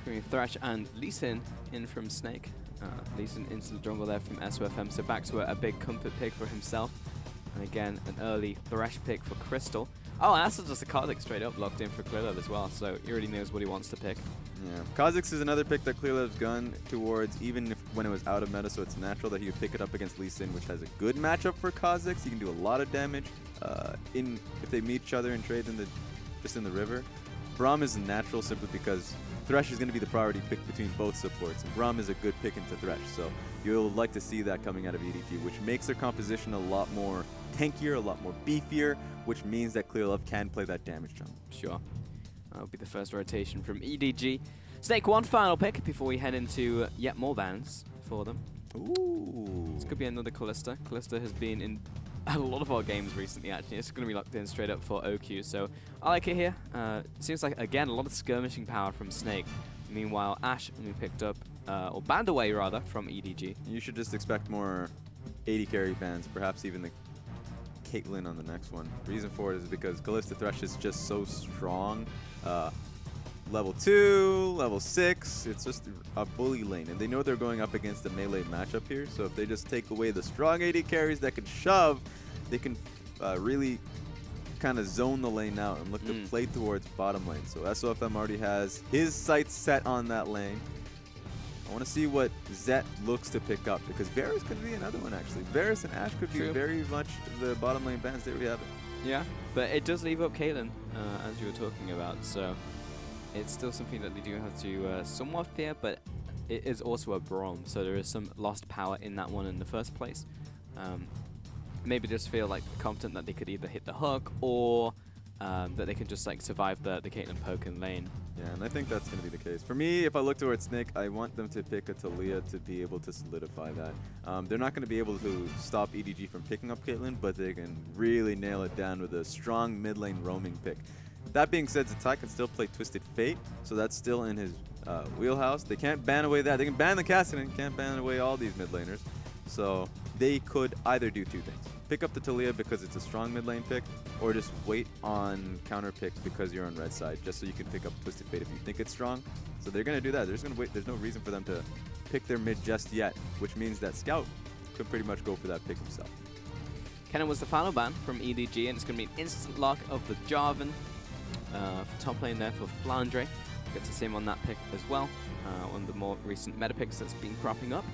Bringing Thresh and Lee Sin in from Snake. Lee Sin into the jungle there from SOFM, so back to a big comfort pick for himself. And again, an early Thresh pick for Crystal. Oh, and that's just a Kha'Zix straight up locked in for Clear Love as well, so he already knows what he wants to pick. Yeah, Kha'Zix is another pick that Clear Love's gone towards, even if when it was out of meta, so it's natural that he would pick it up against Lee Sin, which has a good matchup for Kha'Zix. He can do a lot of damage if they meet each other in trades just in the river. Braum is natural simply because Thresh is going to be the priority pick between both supports, and Braum is a good pick into Thresh, so you'll like to see that coming out of EDG, which makes their composition a lot more tankier, a lot more beefier, which means that Clear Love can play that damage jump. Sure. That'll be the first rotation from EDG. Snake, one final pick before we head into yet more bans for them. Ooh. This could be another Callista. Callista has been in a lot of our games recently, actually. It's going to be locked in straight up for OQ, so I like it here. Seems like, again, a lot of skirmishing power from Snake. Meanwhile, Ashe we picked up, or banned away, rather, from EDG. You should just expect more 80 carry bans, perhaps even the Caitlyn on the next one. The reason for it is because Callista Thresh is just so strong. level 2, level 6. It's just a bully lane, and they know they're going up against a melee matchup here. So if they just take away the strong AD carries that can shove, they can really kind of zone the lane out and look to play towards bottom lane. So SOFM already has his sights set on that lane. I want to see what Zet looks to pick up, because Varus could be another one, actually. Varus and Ashe could be very much the bottom lane bans. There we have it. Yeah, but it does leave up Caitlyn, as you were talking about, so it's still something that they do have to somewhat fear, but it is also a Braum, so there is some lost power in that one in the first place. Maybe just feel like confident that they could either hit the hook or that they can just like survive the Caitlyn poke in lane. Yeah, and I think that's going to be the case. For me, if I look towards Snake, I want them to pick a Talia to be able to solidify that. They're not going to be able to stop EDG from picking up Caitlyn, but they can really nail it down with a strong mid lane roaming pick. That being said, Zatai can still play Twisted Fate, so that's still in his wheelhouse. They can't ban away that. They can ban the Cassidy, can't ban away all these mid laners. So they could either do two things. Pick up the Talia because it's a strong mid lane pick, or just wait on counter picks because you're on red side, just so you can pick up Twisted Fate if you think it's strong. So they're going to do that. They're just going to wait. There's no reason for them to pick their mid just yet, which means that Scout could pretty much go for that pick himself. Kennen was the final ban from EDG, and it's going to be an instant lock of the Jarvan for top lane there for Flandre. Get to see him on that pick as well, one of the more recent meta picks that's been cropping up.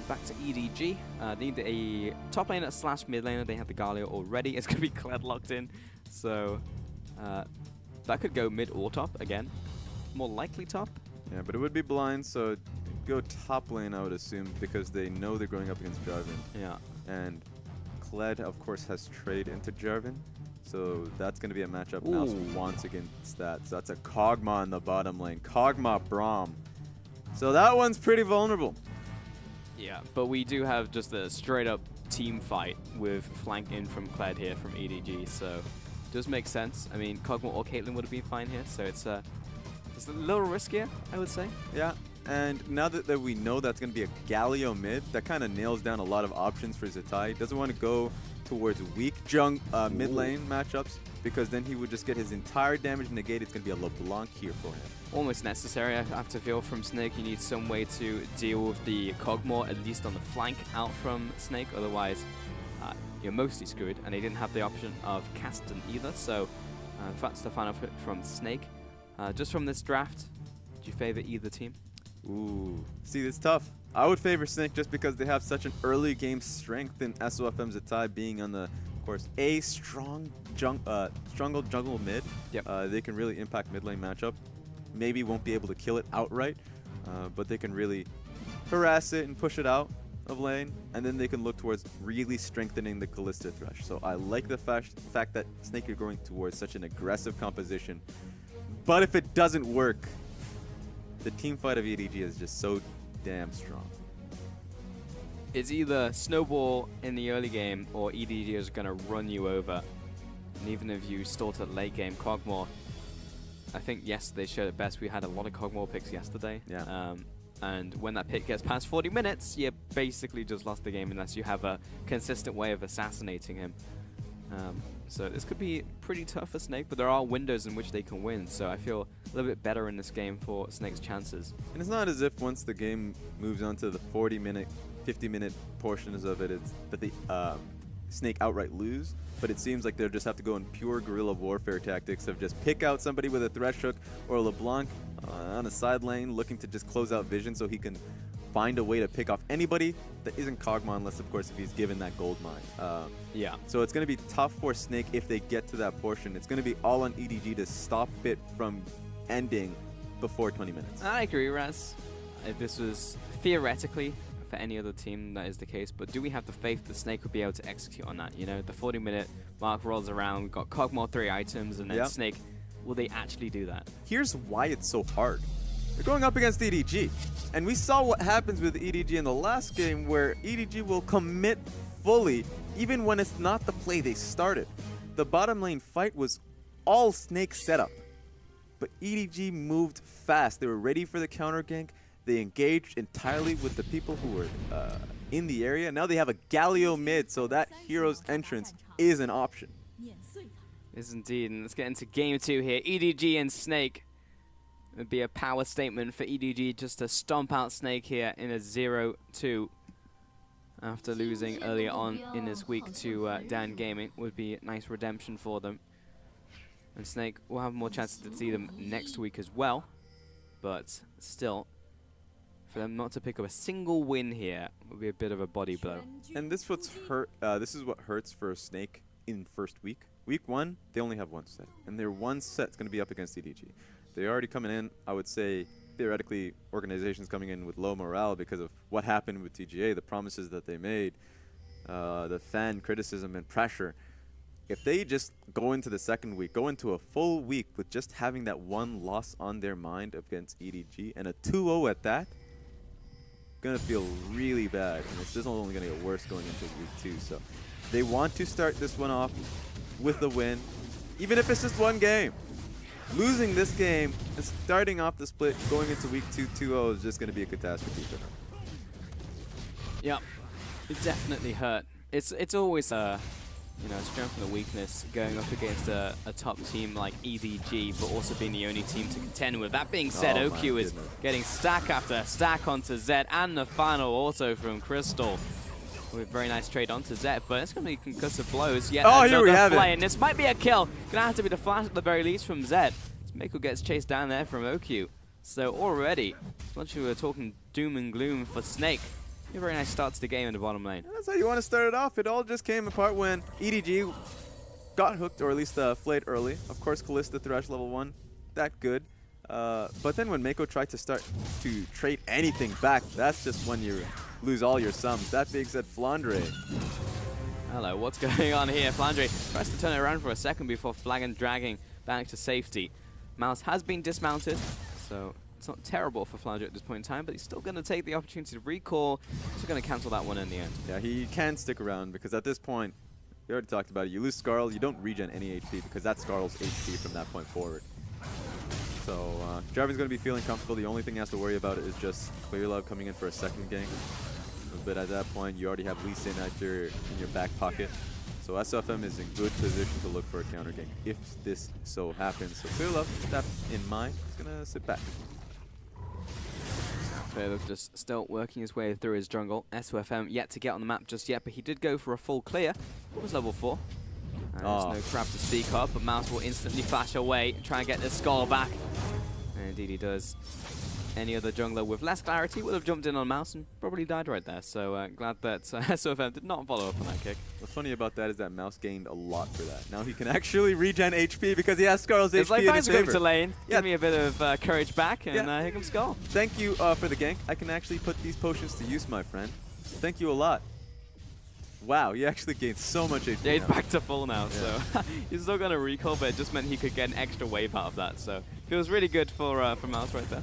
Back to EDG. They need a top laner slash mid laner. They have the Galio already. It's going to be Kled locked in. So that could go mid or top again. More likely top. Yeah, but it would be blind, so go top lane, I would assume, because they know they're going up against Jarvan. Yeah. And Kled, of course, has trade into Jarvan. So that's going to be a matchup Mouse wants against that. So that's a Kog'Maw in the bottom lane. Kog'Maw Braum. So that one's pretty vulnerable. Yeah, but we do have just a straight-up team fight with flank in from Kled here from EDG, so it does make sense. I mean, Kog'Maw or Caitlyn would have been fine here, so it's a little riskier, I would say. Yeah, and now that we know that's going to be a Galio mid, that kind of nails down a lot of options for Zatai. Doesn't want to go towards weak mid lane matchups, because then he would just get his entire damage negated. It's going to be a LeBlanc here for him. Almost necessary, I have to feel, from Snake. You need some way to deal with the Kog'Maw, at least on the flank out from Snake. Otherwise, you're mostly screwed. And they didn't have the option of Caston either. So that's the final pick from Snake. Just from this draft, do you favor either team? Ooh, see, it's tough. I would favor Snake just because they have such an early game strength in SOFM Zatai being on the, of course, a strong jungle mid. Yep. They can really impact mid lane matchup. Maybe won't be able to kill it outright, but they can really harass it and push it out of lane, and then they can look towards really strengthening the Kalista Thresh. So I like the fact that Snake are going towards such an aggressive composition. But if it doesn't work, the team fight of EDG is just so damn strong. It's either snowball in the early game or EDG is going to run you over. And even if you start at late game, Kog'Maw, I think yesterday showed it best. We had a lot of Kog'Maw picks yesterday. Yeah. And when that pick gets past 40 minutes, you basically just lost the game unless you have a consistent way of assassinating him. So this could be pretty tough for Snake, but there are windows in which they can win. So I feel a little bit better in this game for Snake's chances. And it's not as if once the game moves on to the 40-minute, 50-minute portions of it, it's that the Snake outright lose. But it seems like they'll just have to go in pure guerrilla warfare tactics of just pick out somebody with a Thresh Hook or a LeBlanc on a side lane looking to just close out vision so he can find a way to pick off anybody that isn't Kog'Maw, unless, of course, if he's given that gold mine. Yeah. So it's going to be tough for Snake if they get to that portion. It's going to be all on EDG to stop it from ending before 20 minutes. I agree, Raz. If this was theoretically for any other team, that is the case, but do we have the faith that Snake will be able to execute on that? You know, the 40-minute mark rolls around, we've got Kog'Maw 3 items, and then Snake, will they actually do that? Here's why it's so hard. They're going up against EDG, and we saw what happens with EDG in the last game, where EDG will commit fully, even when it's not the play they started. The bottom lane fight was all Snake setup, but EDG moved fast. They were ready for the counter gank. They engaged entirely with the people who were in the area. Now they have a Galio mid, so that hero's entrance is an option. Yes, indeed. And let's get into game 2 here. EDG and Snake. It'd be a power statement for EDG just to stomp out Snake here in a 0-2 after losing earlier on in this week to Dan Gaming. Would be a nice redemption for them. And Snake will have more chances to see them next week as well. But still, for them not to pick up a single win here would be a bit of a body blow. And this is what hurts for Snake in first week. Week 1, they only have one set, and their one set's going to be up against EDG. They're already coming in, I would say, theoretically, organizations coming in with low morale because of what happened with TGA, the promises that they made, the fan criticism and pressure. If they just go into the second week, go into a full week with just having that one loss on their mind against EDG, and a 2-0 at that, gonna feel really bad, and it's just only gonna get worse going into week 2. So they want to start this one off with the win, even if it's just one game. Losing this game and starting off the split going into week 2 2-0 is just gonna be a catastrophe for them. Yep, it definitely hurt. It's always a strength and a weakness going up against a top team like EDG, but also being the only team to contend with. That being said, OQ is getting stack after stack onto Zed, and the final auto from Crystal. With a very nice trade onto Zed, but it's going to be concussive blows. Yet here we have play, it. And this might be a kill. Going to have to be the flash at the very least from Zed. Mako gets chased down there from OQ. So already, once you were talking doom and gloom for Snake, a very nice start to the game in the bottom lane. That's how you want to start it off. It all just came apart when EDG got hooked, or at least flayed early. Of course, Kalista Thresh level 1, that good. But then when Mako tried to start to trade anything back, that's just when you lose all your sums. That being said, Flandre. Hello, what's going on here? Flandre tries to turn it around for a second before flag and dragging back to safety. Mouse has been dismounted, so it's not terrible for Flandre at this point in time, but he's still going to take the opportunity to recall. He's going to cancel that one in the end. Yeah, he can stick around because at this point, we already talked about it. You lose Skarl, you don't regen any HP because that's Skarl's HP from that point forward. So Jarvan's going to be feeling comfortable. The only thing he has to worry about is just Clearlove coming in for a second gank. But at that point, you already have Lee Sin in your back pocket. So SFM is in good position to look for a counter gank if this so happens. So Clearlove, with that in mind, is going to sit back. Clearlove just still working his way through his jungle. SOFM yet to get on the map just yet, but he did go for a full clear. It was level 4. And there's no crab to speak of, but Mouse will instantly flash away and try and get this skull back. And indeed he does. Any other jungler with less clarity would have jumped in on Mouse and probably died right there. So glad that SOFM did not follow up on that kick. What's funny about that is that Mouse gained a lot for that. Now he can actually regen HP because he has Skarl's HP like, in his favor. To lane, give me a bit of courage back, and here comes Skull. Thank you for the gank. I can actually put these potions to use, my friend. Thank you a lot. Wow, he actually gained so much HP. Yeah, he's back to full now, so he's still going to recall, but it just meant he could get an extra wave out of that. So feels really good for Mouse right there.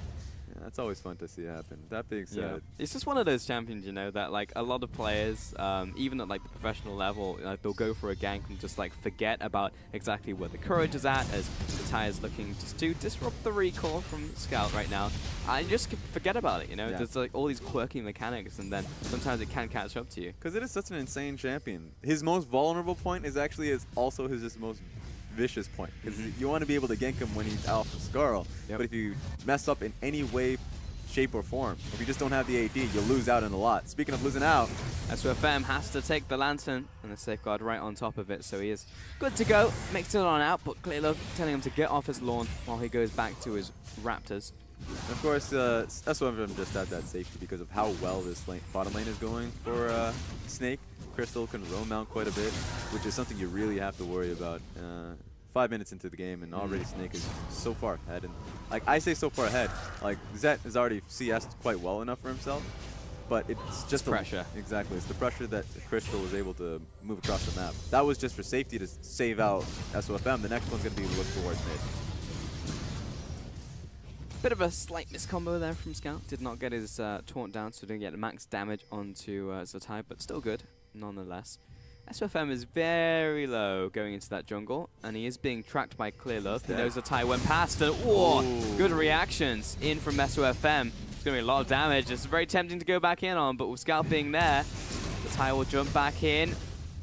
That's always fun to see happen. That being said, it's just one of those champions, that like a lot of players, even at like the professional level, they'll go for a gank and just like forget about exactly where the courage is at, as the Ty is looking just to disrupt the recall from Scout right now. And just forget about it, There's like all these quirky mechanics, and then sometimes it can catch up to you. Because it is such an insane champion. His most vulnerable point is actually also his just most vicious point, because you want to be able to gank him when he's Alpha Skarl, but if you mess up in any way, shape, or form, if you just don't have the AD, you'll lose out in a lot. Speaking of losing out, SOFM has to take the Lantern and the Safeguard right on top of it, so he is good to go. Makes it on out, but Clearlove telling him to get off his lawn while he goes back to his Raptors. Of course, SOFM just had that safety because of how well this bottom lane is going for Snake. Crystal can roam out quite a bit, which is something you really have to worry about. 5 minutes into the game, and already Snake is so far ahead. And like I say, so far ahead, like Zet has already CS'd quite well enough for himself, but it's just pressure. Exactly, it's the pressure that Crystal was able to move across the map. That was just for safety to save out SOFM. The next one's going to be look towards mid. Bit of a slight miscombo there from Scout. Did not get his taunt down, so didn't get max damage onto Zatai, but still good nonetheless. SOFM is very low going into that jungle, and he is being tracked by Clearlove. He knows Zatai went past, and good reactions in from SOFM. It's going to be a lot of damage. It's very tempting to go back in on, but with Scout being there, Zatai will jump back in.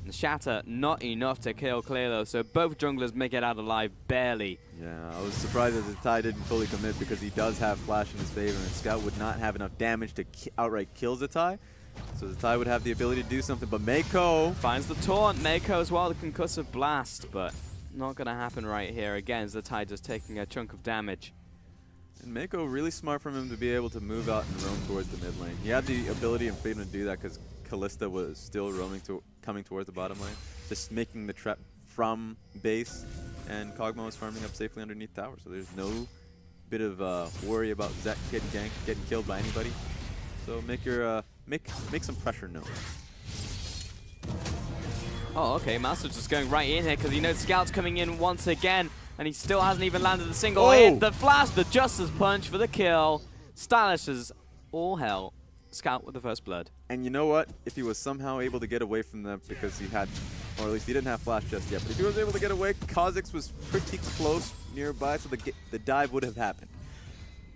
And Shatter, not enough to kill Clearlo, so both junglers make it out alive barely. Yeah, I was surprised that Zatai didn't fully commit because he does have Flash in his favor, and Scout would not have enough damage to outright kill Zatai. So Zatai would have the ability to do something, but Mako finds the taunt. Mako as well, the concussive blast, but not going to happen right here. Again, Zatai just taking a chunk of damage. And Mako, really smart from him to be able to move out and roam towards the mid lane. He had the ability and freedom to do that because Kalista was still coming towards the bottom lane, just making the trap from base, and Kog'Maw was farming up safely underneath tower. So there's no bit of worry about Zek getting ganked, getting killed by anybody. So make your make some pressure known. Oh, okay, Master's just going right in here because he knows Scout's coming in once again, and he still hasn't even landed a single hit. The flash, the Justice Punch for the kill. Stylish as all hell. Scout with the first blood. And you know what? If he was somehow able to get away from them because he had, or at least he didn't have flash just yet, but if he was able to get away, Kha'Zix was pretty close nearby, so the dive would have happened.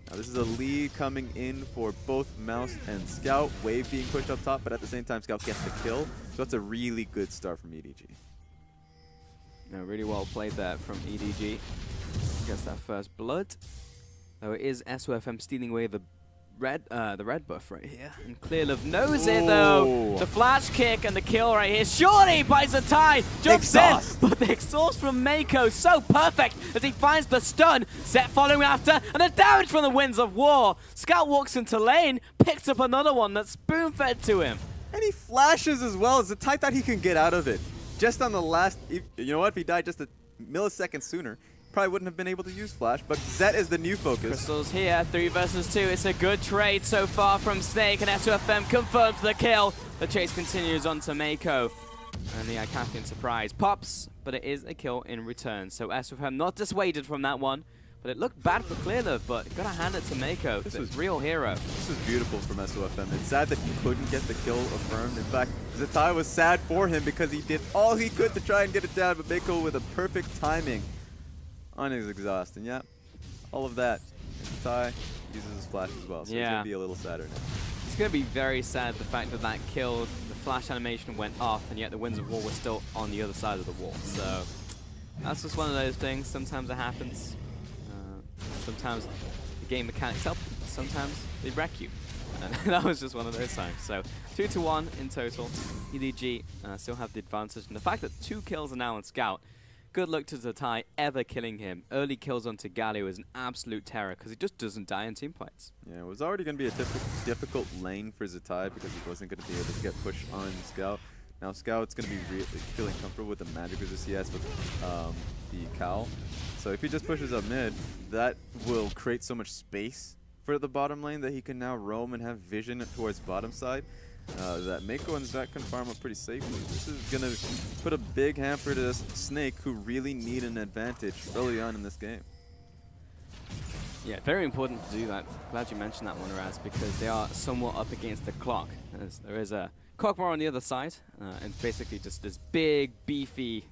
Now this is a lead coming in for both Mouse and Scout. Wave being pushed up top, but at the same time Scout gets the kill. So that's a really good start from EDG. No, really well played there from EDG. Gets that first blood. Though it is SOFM stealing away the red buff right here. And Clearlove knows it though. The flash kick and the kill right here. Shorty buys the tie, jumps in, but the exhaust from Mako so perfect as he finds the stun. Zet following after, and the damage from the Winds of War. Scout walks into lane, picks up another one that's spoon-fed to him. And he flashes as well. It's the type that he can get out of it. Just on the last, you know what, if he died just a millisecond sooner, probably wouldn't have been able to use Flash, but Zet is the new focus. Crystal's here, 3 versus 2. It's a good trade so far from Snake, and SOFM confirms the kill. The chase continues on to Mako. And the Icathian surprise pops, but it is a kill in return. So SOFM not dissuaded from that one, but it looked bad for Clearlove, but gotta hand it to Mako. This was real hero. This was beautiful from SOFM. It's sad that he couldn't get the kill affirmed. In fact, Zatai was sad for him because he did all he could to try and get it down, but Mako with a perfect timing on his exhaust. And yeah, all of that. And Zatai uses his flash as well, so he's going to be a little sadder now. It's going to be very sad, the fact that that killed, the flash animation went off, and yet the Winds of War were still on the other side of the wall. So that's just one of those things. Sometimes it happens. Sometimes the game mechanics help, sometimes they wreck you. And that was just one of those times. So 2-1 in total. EDG still have the advantage. And the fact that 2 kills are now on Scout, good luck to Zatai ever killing him. Early kills onto Galio is an absolute terror because he just doesn't die in team fights. Yeah, it was already going to be a difficult lane for Zatai because he wasn't going to be able to get pushed on Scout. Now Scout's going to be really feeling comfortable with the magic resist he has with the cowl. So if he just pushes up mid, that will create so much space for the bottom lane that he can now roam and have vision towards bottom side. That Mako and Zek can farm up pretty safely. This is going to put a big hamper to Snake, who really need an advantage early on in this game. Yeah, very important to do that. Glad you mentioned that one, Raz, because they are somewhat up against the clock. As there is a Kog'Maw on the other side, and basically just this big, beefy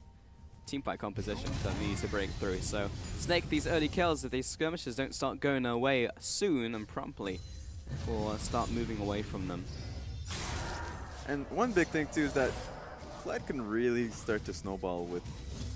teamfight composition that needs to break through. So Snake, these early kills, if these skirmishes don't start going away soon and promptly, will start moving away from them. And one big thing too is that Kled can really start to snowball with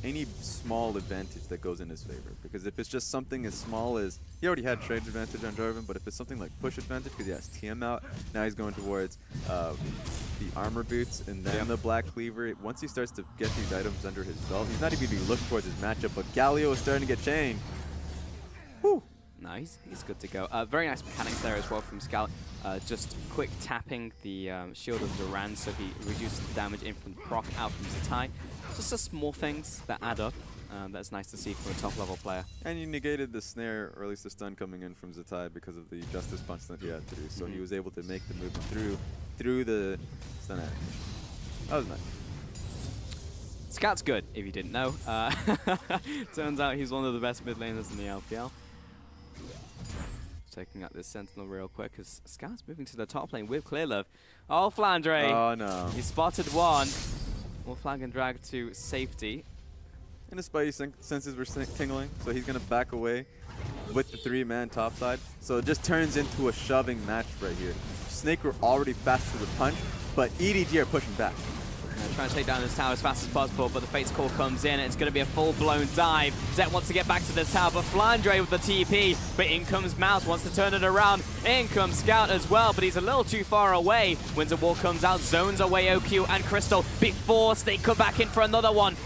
any small advantage that goes in his favor. Because if it's just something as small as, he already had trade advantage on Jarvan, but if it's something like push advantage, because he has TM out, now he's going towards the armor boots and then the black cleaver. Once he starts to get these items under his belt, he's not even going to be looking towards his matchup, but Galio is starting to get chained. Whew. Nice, he's good to go. Very nice mechanics there as well from Scout. Just quick tapping the shield of Duran so he reduces the damage in from the proc out from Zatai. Just the small things that add up. That's nice to see from a top level player. And you negated the snare, or at least the stun coming in from Zatai because of the Justice Punch that he had to do. So he was able to make the movement through the stun action. That was nice. Scout's good, if you didn't know. Turns out he's one of the best mid laners in the LPL. Taking out this Sentinel real quick as Scout's moving to the top lane with Clearlove. Oh, Flandre. Oh, no. He spotted one. Will flag and drag to safety. And his spidey senses were tingling, so he's going to back away with the 3-man top side. So it just turns into a shoving match right here. Snake were already fast to the punch, but EDG are pushing back. Trying to take down this tower as fast as possible, but the Fate's Call comes in, and it's going to be a full-blown dive. Zet wants to get back to the tower, but Flandre with the TP, but in comes Mouse, wants to turn it around. In comes Scout as well, but he's a little too far away. Winds of War comes out, zones away OQ and Crystal before Snake come back in for another one.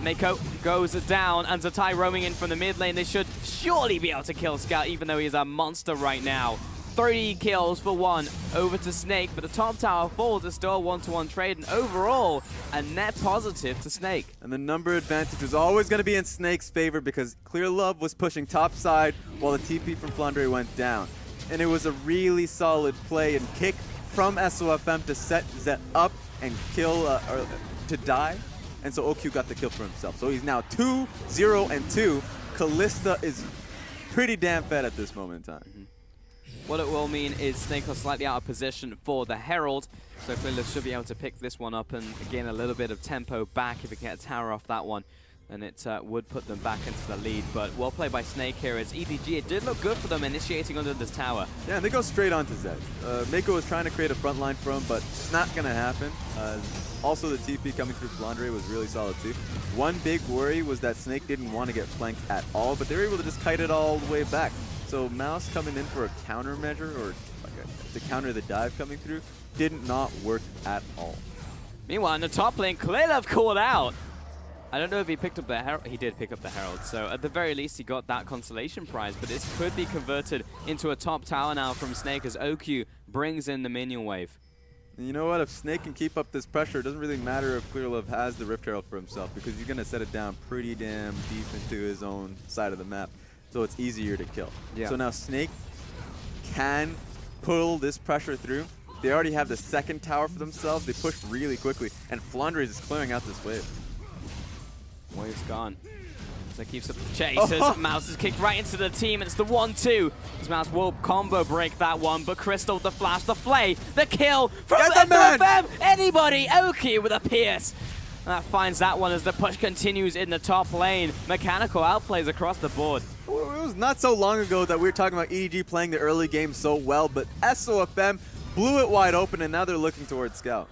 Mako goes down, and Zatai roaming in from the mid lane. They should surely be able to kill Scout, even though he's a monster right now. 30 kills for 1 over to Snake, but the top tower falls. It's still a 1-to-1 trade, and overall, a net positive to Snake. And the number advantage was always going to be in Snake's favor because Clear Love was pushing top side while the TP from Flandre went down. And it was a really solid play and kick from SOFM to set Zet up and kill, or to die. And so OQ got the kill for himself. So he's now 2-0-2. Kalista is pretty damn fed at this moment in time. What it will mean is Snake are slightly out of position for the Herald, so Clearless should be able to pick this one up and gain a little bit of tempo back if it can get a tower off that one. And it would put them back into the lead, but well played by Snake here as EDG. It did look good for them initiating under this tower. Yeah, and they go straight onto Zed. Mako was trying to create a front line for him, but it's not going to happen. Also, the TP coming through Flandre was really solid too. One big worry was that Snake didn't want to get flanked at all, but they were able to just kite it all the way back. So Mouse coming in for a countermeasure, or like to counter the dive coming through, did not work at all. Meanwhile, in the top lane, Klilov called out. I don't know if he picked up the Herald. He did pick up the Herald, so at the very least he got that consolation prize, but this could be converted into a top tower now from Snake as OQ brings in the minion wave. And you know what? If Snake can keep up this pressure, it doesn't really matter if Clearlove has the Rift Herald for himself because he's going to set it down pretty damn deep into his own side of the map, so it's easier to kill. Yeah. So now Snake can pull this pressure through. They already have the second tower for themselves. They push really quickly, and Flandre is clearing out this wave. Wave's gone. So keeps up the chase as Mouse is kicked right into the team. It's the 1-2. As Mouse will combo break that one, but Crystal, the flash, the flay, the kill from SFM. Anybody? Oki with a pierce. And that finds that one as the push continues in the top lane. Mechanical outplays across the board. It was not so long ago that we were talking about EDG playing the early game so well, but SOFM blew it wide open, and now they're looking towards Scout.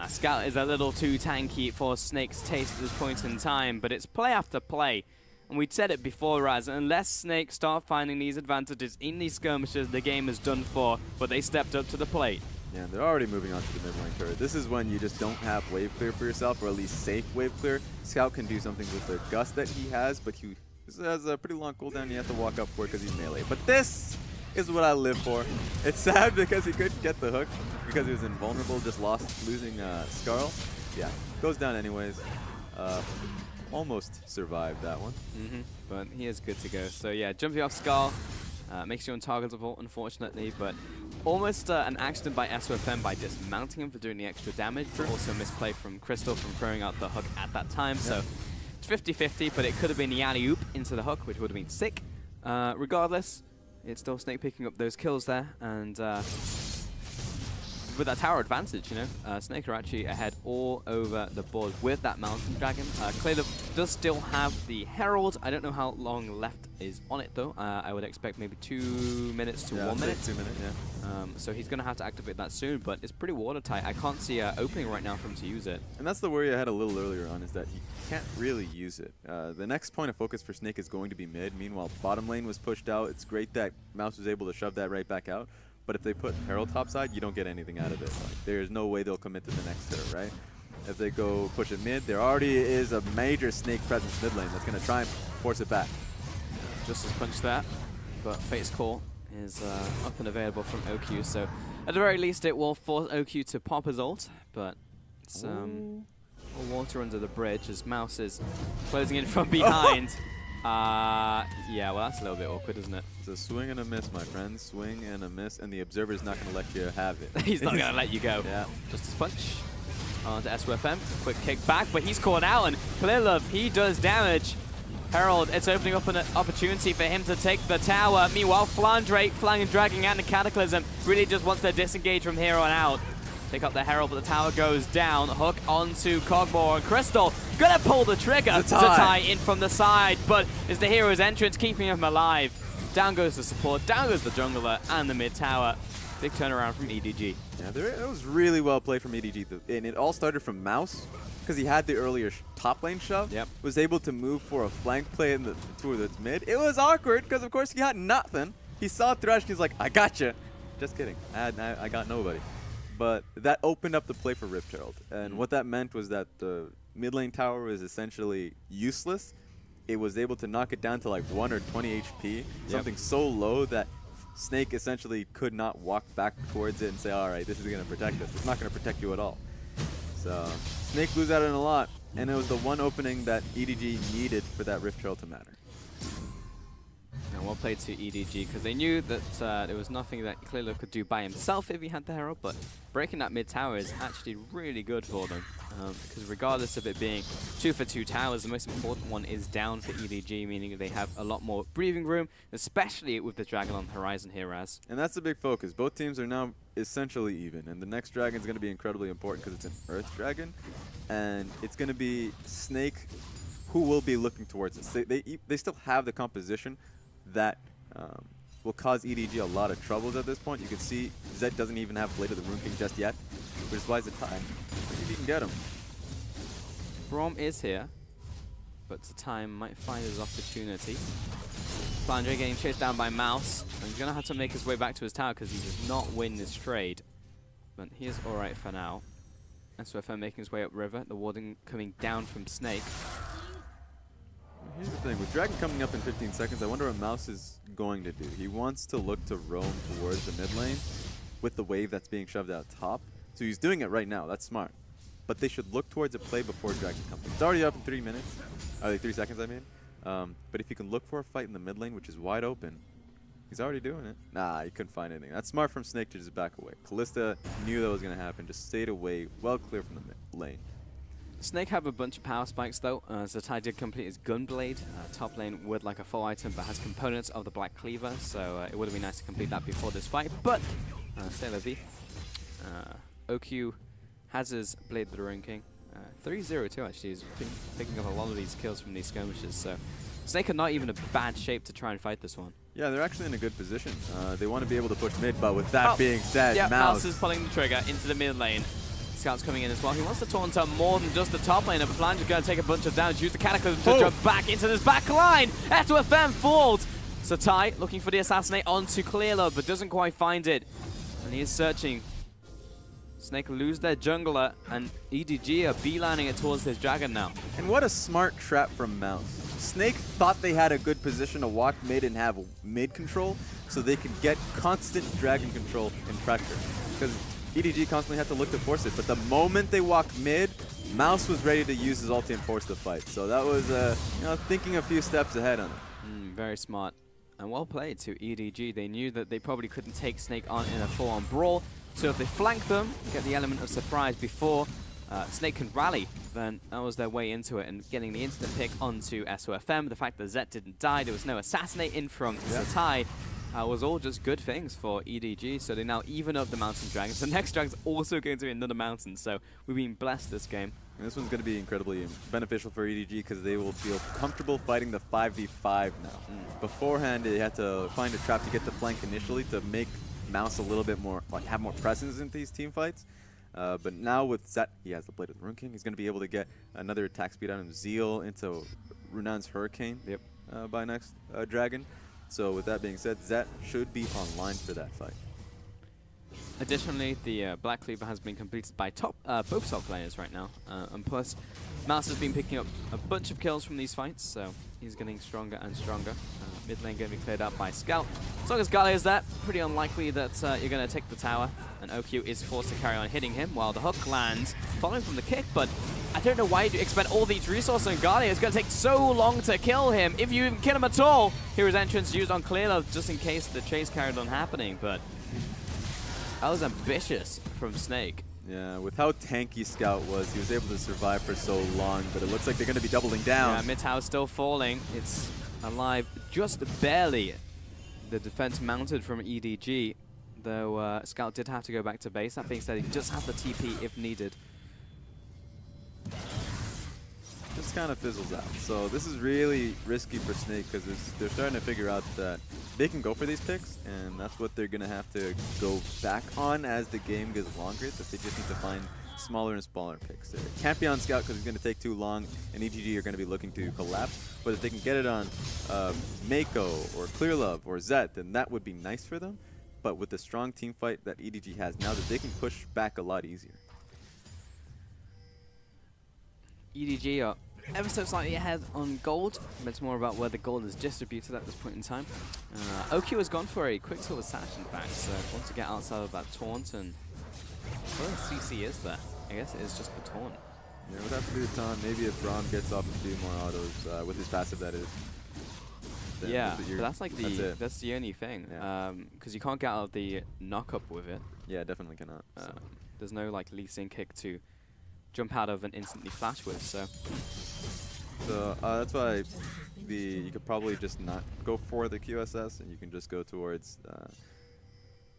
Scout is a little too tanky for Snake's taste at this point in time, but it's play after play. And we'd said it before, Raz, unless Snake start finding these advantages in these skirmishes, the game is done for, but they stepped up to the plate. Yeah, they're already moving on to the mid lane turret. This is when you just don't have wave clear for yourself, or at least safe wave clear. Scout can do something with the gust that he has, but he has a pretty long cooldown. You have to walk up for it because he's melee. But this is what I live for. It's sad because he couldn't get the hook because he was invulnerable, just losing Skarl. Yeah, goes down anyways. Almost survived that one. But he is good to go. So yeah, jumping off Skarl makes you untargetable, unfortunately, but almost an accident by SOFM by dismounting him for doing the extra damage. Also misplay from Crystal from throwing out the hook at that time. Yeah. So it's 50-50, but it could have been the alley-oop into the hook, which would have been sick. Regardless, it's still Snake picking up those kills there, and with that tower advantage, you know, Snake are actually ahead all over the board with that Mountain Dragon. Clearlove does still have the Herald. I don't know how long left is on it, though. I would expect maybe 2 minutes to 1 minute. 2 minutes, yeah. So he's going to have to activate that soon, but it's pretty watertight. I can't see an opening right now for him to use it. And that's the worry I had a little earlier on, is that he can't really use it. The next point of focus for Snake is going to be mid. Meanwhile, bottom lane was pushed out. It's great that Mouse was able to shove that right back out. But if they put Herald topside, you don't get anything out of it. Like, there's no way they'll commit to the next turret, right? If they go push it mid, there already is a major Snake presence mid lane that's going to try and force it back. Just as punch that, but Fate's Call is up and available from OQ, so at the very least it will force OQ to pop his ult, but it's all water under the bridge as Mouse is closing in from behind. Yeah, well, that's a little bit awkward, isn't it? It's a swing and a miss, my friend. Swing and a miss, and the Observer's not going to let you have it. He's not going to let you go. Yeah. Just as punch onto SOFM. Quick kick back, but he's caught out, and Clearlove, he does damage. Herald, it's opening up an opportunity for him to take the tower. Meanwhile, Flandre, flying and dragging out the Cataclysm, really just wants to disengage from here on out. Pick up the Herald, but the tower goes down. Hook onto Cogmore, and Crystal gonna pull the trigger. Zatai in from the side, but it's the hero's entrance keeping him alive. Down goes the support, down goes the jungler and the mid tower. Big turnaround from EDG. Yeah, it was really well played from EDG. And it all started from Mouse, because he had the earlier top lane shove. Yep. Was able to move for a flank play in the tour that's mid. It was awkward, because of course he had nothing. He saw Thresh, he's like, I gotcha. Just kidding. I got nobody. But that opened up the play for Rift Herald. And what that meant was that the mid lane tower was essentially useless. It was able to knock it down to like 1 or 20 HP, something so low that Snake essentially could not walk back towards it and say, all right, this is going to protect us. It's not going to protect you at all. So Snake lose out on a lot, and it was the one opening that EDG needed for that Rift Herald to matter. And well played to EDG, because they knew that there was nothing that Clearlo could do by himself if he had the Herald, but breaking that mid tower is actually really good for them. Because regardless of it being 2 for 2 towers, the most important one is down for EDG, meaning they have a lot more breathing room, especially with the Dragon on the horizon here, Raz. And that's the big focus. Both teams are now essentially even, and the next Dragon is going to be incredibly important because it's an Earth Dragon, and it's going to be Snake who will be looking towards this. They still have the composition that will cause EDG a lot of troubles at this point. You can see Zed doesn't even have Blade of the Rune King just yet, which is why it's a tie. Maybe he can get him. Braum is here, but Zatai might find his opportunity. Flandre getting chased down by Mouse, and he's going to have to make his way back to his tower because he does not win this trade. But he is alright for now. And SWFM making his way up river, the warding coming down from Snake. Here's the thing, with Dragon coming up in 15 seconds, I wonder what Mouse is going to do. He wants to look to roam towards the mid lane with the wave that's being shoved out top. So he's doing it right now, that's smart. But they should look towards a play before Dragon comes. It's already up in 3 minutes, like 3 seconds I mean. But if you can look for a fight in the mid lane, which is wide open, he's already doing it. Nah, he couldn't find anything. That's smart from Snake to just back away. Kalista knew that was going to happen, just stayed away, well clear from the mid lane. Snake have a bunch of power spikes though. Zatai did complete his Gunblade. Top lane would like a full item but has components of the Black Cleaver, so it would have been nice to complete that before this fight. But, c'est la vie. OQ has his Blade of the Rune King. 3-0-2 actually. He's picking up a lot of these kills from these skirmishes, so Snake are not even in a bad shape to try and fight this one. Yeah, they're actually in a good position. They want to be able to push mid, but with that being said, Mouse is pulling the trigger into the mid lane. Scout's coming in as well. He wants to taunt up more than just the top laner, but Flange is going to take a bunch of damage. Use the Cataclysm to jump back into this back line. SWFM falls. Zatai looking for the assassinate onto Clearlo, but doesn't quite find it. And he is searching. Snake lose their jungler, and EDG are beelining it towards this dragon now. And what a smart trap from Mouse. Snake thought they had a good position to walk mid and have mid control, so they could get constant dragon control and pressure. Because EDG constantly had to look to force it, but the moment they walked mid, Mouse was ready to use his ulti and force the fight. So that was, thinking a few steps ahead on it. Very smart. And well played to EDG. They knew that they probably couldn't take Snake on in a full-on brawl. So if they flank them, get the element of surprise before Snake can rally, then that was their way into it. And getting the instant pick onto SOFM, the fact that Zet didn't die, there was no assassinate in from Zatai, was all just good things for EDG. So they now even up the Mountain Dragons. The next dragon's also going to be another mountain, so we've been blessed this game. And this one's going to be incredibly beneficial for EDG because they will feel comfortable fighting the 5v5 now. Beforehand, they had to find a trap to get the flank initially to make Mouse a little bit more, have more presence in these team fights. But now with Zet, he has the Blade of the Rune King. He's going to be able to get another attack speed out of Zeal into Runan's Hurricane by next dragon. So with that being said, Zet should be online for that fight. Additionally, the Black Cleaver has been completed by both top players right now. And plus, Mouse has been picking up a bunch of kills from these fights, so he's getting stronger and stronger. Mid lane going to be cleared out by Scout. As long as Galio is there, pretty unlikely that you're going to take the tower. And OQ is forced to carry on hitting him while the hook lands, following from the kick. But I don't know why you expend all these resources on Galio. It's going to take so long to kill him, if you even kill him at all. Here is entrance used on Clearlo just in case the chase carried on happening. But that was ambitious from Snake. Yeah, with how tanky Scout was, he was able to survive for so long, but it looks like they're going to be doubling down. Yeah, mid tower's still falling. It's alive just barely. The defense mounted from EDG, though Scout did have to go back to base. That being said, he just has the TP if needed. just kind of fizzles out. So this is really risky for Snake because they're starting to figure out that they can go for these picks, and that's what they're going to have to go back on as the game gets longer, that they just need to find smaller and smaller picks. It can't be on Scout because it's going to take too long, and EDG are going to be looking to collapse. But if they can get it on Mako or Clearlove or Zet, then that would be nice for them. But with the strong team fight that EDG has now, that they can push back a lot easier. EDG are ever so slightly ahead on gold, but it's more about where the gold is distributed at this point in time. OQ has gone for a Quicksilver Sash, in fact, so wants to get outside of that taunt, and where the CC is there? I guess it is just the taunt. Yeah, it would have to be the taunt. Maybe if Rom gets off a few more autos with his passive, that is. Yeah, but that's like that's the only thing, because you can't get out of the knock-up with it. Yeah, definitely cannot. So. There's no like Lee Sin kick to jump out of and instantly flash with, so. So that's why you could probably just not go for the QSS, and you can just go towards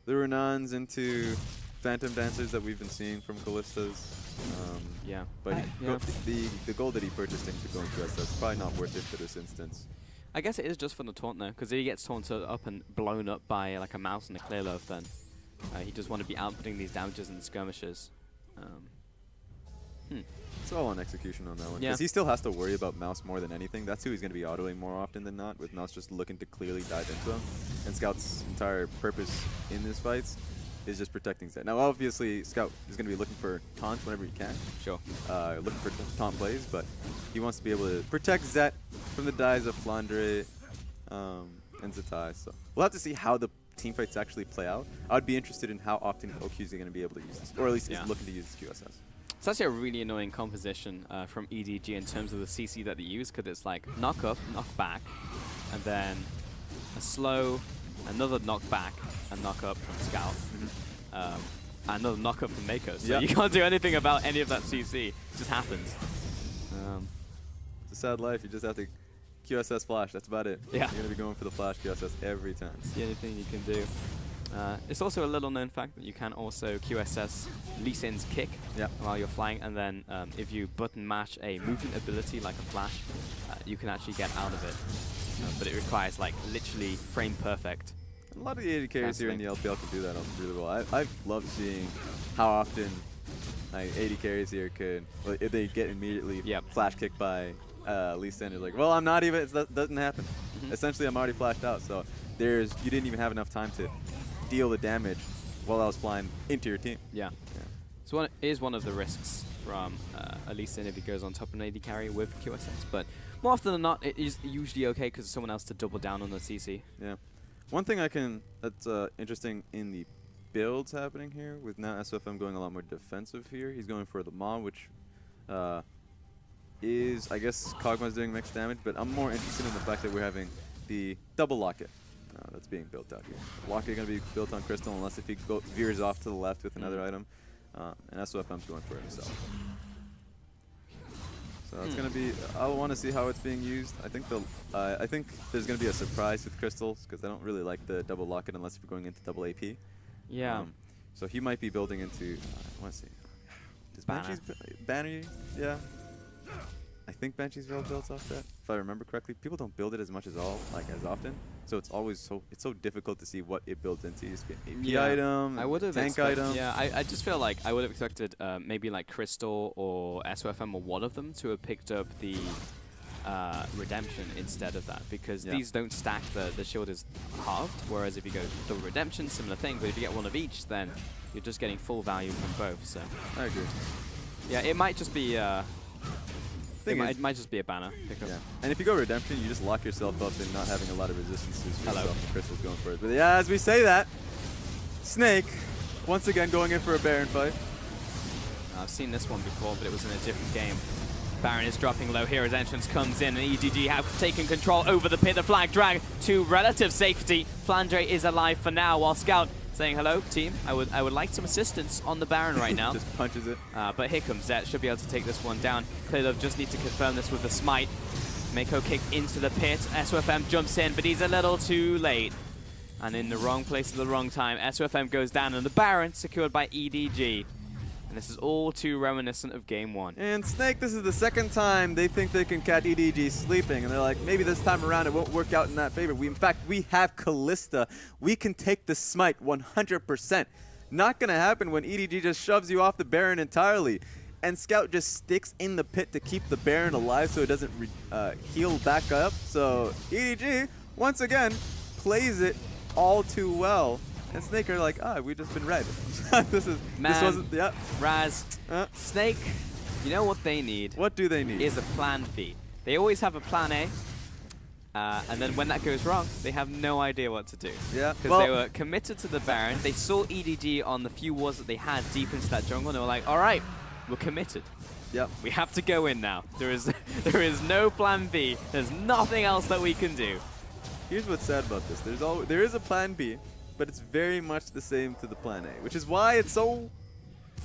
the Renans into Phantom Dancers that we've been seeing from Callista's. Yeah. But the gold that he purchased into going QSS is probably not worth it for this instance. I guess it is just for the taunt though, because if he gets taunted up and blown up by like a mouse and a clear love, then he just want to be outputting these damages and skirmishes. It's all on execution on that one. Yeah. Because he still has to worry about Mouse more than anything. That's who he's going to be autoing more often than not, with Mouse just looking to clearly dive into him. And Scout's entire purpose in this fights is just protecting Zed. Now, obviously, Scout is going to be looking for taunts whenever he can. Sure. Looking for taunt plays, but he wants to be able to protect Zed from the dives of Flandre and Zetai. So we'll have to see how the team fights actually play out. I would be interested in how often OQs are going to be able to use this, or at least is looking to use this QSS. It's actually a really annoying composition from EDG in terms of the CC that they use, because it's like knock up, knock back, and then a slow, another knock back, and knock up from Scout, another knock up from Mako. So you can't do anything about any of that CC. It just happens. It's a sad life. You just have to QSS flash. That's about it. Yeah. You're going to be going for the flash QSS every time. It's the only thing you can do. It's also a little known fact that you can also QSS Lee Sin's kick while you're flying, and then if you button mash a movement ability like a flash, you can actually get out of it. But it requires like literally frame perfect. A lot of the AD carries here in the LPL can do that really well. I love seeing how often like, AD carries here could, well, if they get immediately flash kicked by Lee Sin, it's like, well, I'm not even, it doesn't happen. Essentially, I'm already flashed out, so you didn't even have enough time to deal the damage while I was flying into your team. Yeah. So it is one of the risks from Lee Sin if he goes on top of an AD carry with QSS, but more often than not, it is usually okay because someone else to double down on the CC. Yeah. One thing that's interesting in the builds happening here, with now SFM going a lot more defensive here. He's going for the Maw, which is, I guess, Kog'Maw's doing mixed damage, but I'm more interested in the fact that we're having the double locket that's being built out here. Locket going to be built on Crystal unless if he veers off to the left with another item, and SOFM's going for it himself. So it's going to be, I want to see how it's being used. I think there's going to be a surprise with Crystals, because I don't really like the double locket unless you're going into double AP. Yeah. So he might be building into, I want to see. Does Banshee's Banner? Yeah. I think Banshee's Veil builds off that, if I remember correctly. People don't build it as much as often, so it's always so difficult to see what it builds into. It's an AP item, I would have tank item. Yeah, I just feel like I would have expected maybe like Crystal or SOFM or one of them to have picked up the Redemption instead of that, because these don't stack. The shield is halved, whereas if you go the Redemption, similar thing, but if you get one of each, then you're just getting full value from both. So I agree. Yeah, it might just be. It might just be a banner pickup. Yeah. And if you go Redemption, you just lock yourself up in not having a lot of resistances for yourself, and Crystal's going for it. But yeah, as we say that, Snake, once again going in for a Baron fight. I've seen this one before, but it was in a different game. Baron is dropping low here as entrance comes in, and EDG have taken control over the pit. The flag drag to relative safety. Flandre is alive for now, while Scout saying, hello, team. I would like some assistance on the Baron right now. Just punches it. But here comes Zet. Should be able to take this one down. Clearlove just need to confirm this with the smite. Mako kick into the pit. SOFM jumps in, but he's a little too late. And in the wrong place at the wrong time. SOFM goes down, and the Baron secured by EDG. And this is all too reminiscent of Game 1. And Snake, this is the second time they think they can catch EDG sleeping, and they're like, maybe this time around it won't work out in that favor. In fact, we have Callista. We can take the smite 100%. Not gonna happen when EDG just shoves you off the Baron entirely. And Scout just sticks in the pit to keep the Baron alive so it doesn't heal back up. So EDG, once again, plays it all too well. And Snake are like, we've just been read. This wasn't, yeah. Raz, Snake, you know what they need? What do they need? Is a plan B. They always have a plan A. And then when that goes wrong, they have no idea what to do. Yeah. Because they were committed to the Baron. They saw EDG on the few wards that they had deep into that jungle, and they were like, all right, we're committed. Yep. We have to go in now. There is no plan B. There's nothing else that we can do. Here's what's sad about this. There is a plan B, but it's very much the same to the plan A, which is why it's so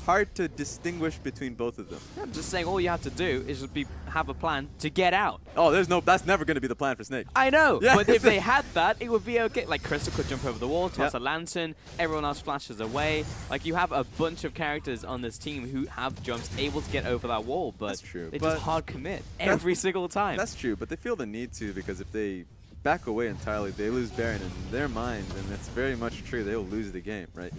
hard to distinguish between both of them. I'm just saying all you have to do is just have a plan to get out. Oh, that's never going to be the plan for Snake. I know, yeah. But if they had that, it would be okay. Like Crystal could jump over the wall, toss yep. a lantern, everyone else flashes away. Like you have a bunch of characters on this team who have jumps able to get over that wall, but that's true. They just hard commit every single time. That's true, but they feel the need to, because if they back away entirely, they lose Baron in their minds, and that's very much true. They'll lose the game, right?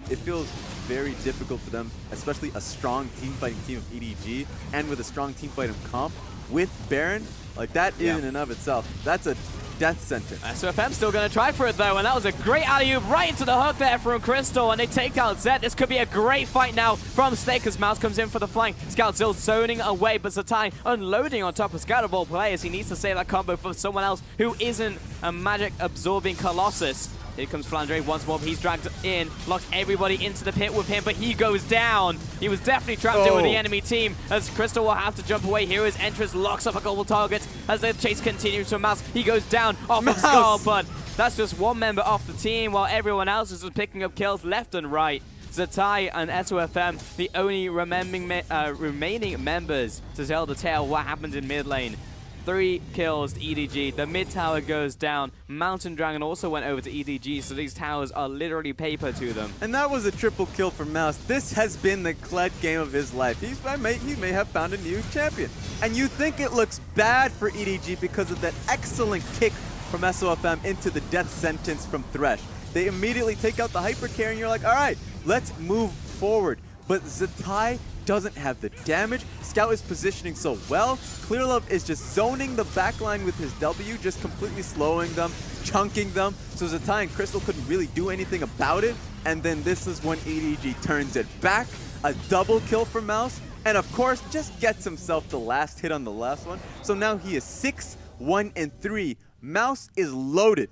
It feels very difficult for them, especially a strong team-fighting team of EDG, and with a strong team-fighting comp with Baron. Like, that in and of itself, that's a death sentence. SOFM's still going to try for it, though, and that was a great alley-oop right into the hook there from Crystal, and they take out Zed. This could be a great fight now from Snake as Mouse comes in for the flank. Scout still zoning away, but Zatai unloading on top of Scatterball players. He needs to save that combo for someone else who isn't a magic-absorbing Colossus. Here comes Flandre once more, but he's dragged in, locks everybody into the pit with him, but he goes down. He was definitely trapped in with the enemy team as Crystal will have to jump away. Here is Entrance, locks up a couple targets as the chase continues to Mouse. He goes down off of Skull, but that's just one member off the team while everyone else is just picking up kills left and right. Zatai and SOFM, the only remaining members to tell the tale what happened in mid lane. 3 kills to EDG. The mid tower goes down. Mountain Dragon also went over to EDG, so these towers are literally paper to them. And that was a triple kill for Mouse. This has been the Kled game of his life. He may have found a new champion. And you think it looks bad for EDG because of that excellent kick from SOFM into the death sentence from Thresh. They immediately take out the hyper carry, and you're like, all right, let's move forward. But Zatai doesn't have the damage. Scout is positioning so well. Clearlove is just zoning the backline with his W, just completely slowing them, chunking them. So Zatai and Crystal couldn't really do anything about it. And then this is when EDG turns it back. A double kill for Mouse. And of course, just gets himself the last hit on the last one. So now he is 6, 1, and 3. Mouse is loaded.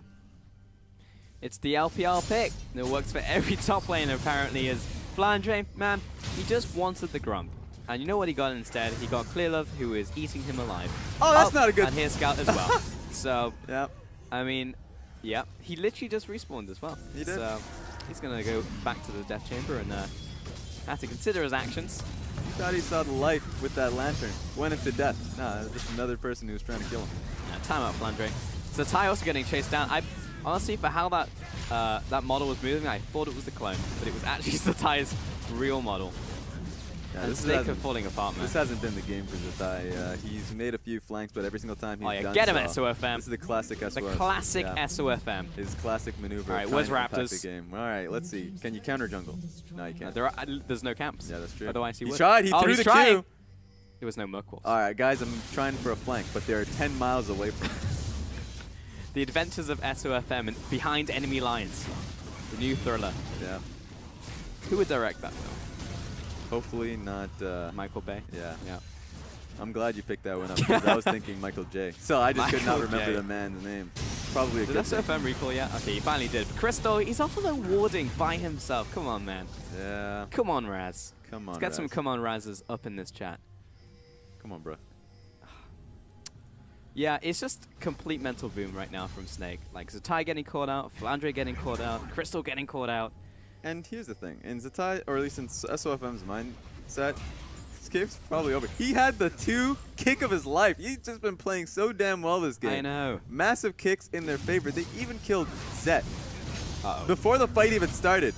It's the LPL pick. It works for every top laner apparently. Is Flandre, man, he just wanted the Grump. And you know what he got instead? He got Clearlove, who is eating him alive. Oh, that's not a good... And here's Scout as well. So, yep. I mean, yeah, he literally just respawned as well. He did. So, he's going to go back to the Death Chamber and have to consider his actions. He thought he saw the light with that lantern. Went into death. Nah, just another person who was trying to kill him. Timeout, Flandre. So Tai also getting chased down. Honestly, for how that model was moving, I thought it was the clone, but it was actually Zatai's real model. Yeah, and Snake are falling apart, man. This hasn't been the game for Zatai. He's made a few flanks, but every single time he's done get him, so. SOFM. This is the classic SOFM. The classic SOFM. His classic maneuver. All right, where's Raptors? The game. All right, let's see. Can you counter jungle? No, you can't. There's no camps. Yeah, that's true. Otherwise he would. Tried. He threw the Q. There was no Merc Wolves. All right, guys, I'm trying for a flank, but they're 10 miles away from me. The adventures of SOFM and behind enemy lines. The new thriller. Yeah. Who would direct that film? Hopefully not... Michael Bay? Yeah. Yeah. I'm glad you picked that one up, because I was thinking Michael J. So I just could not remember the man's name. Probably a good thing. Did SOFM recall yet? Okay, he finally did. But Crystal, he's off on the warding by himself. Come on, man. Yeah. Come on, Raz. Come on, Let's get some come on Razes up in this chat. Come on, bro. Yeah, it's just complete mental boom right now from Snake. Like Zatai getting caught out, Flandre getting caught out, Crystal getting caught out. And here's the thing, in Zatai, or at least in SOFM's mindset, this game's probably over. He had the 2 kick of his life. He's just been playing so damn well this game. I know. Massive kicks in their favor. They even killed Zet before the fight even started.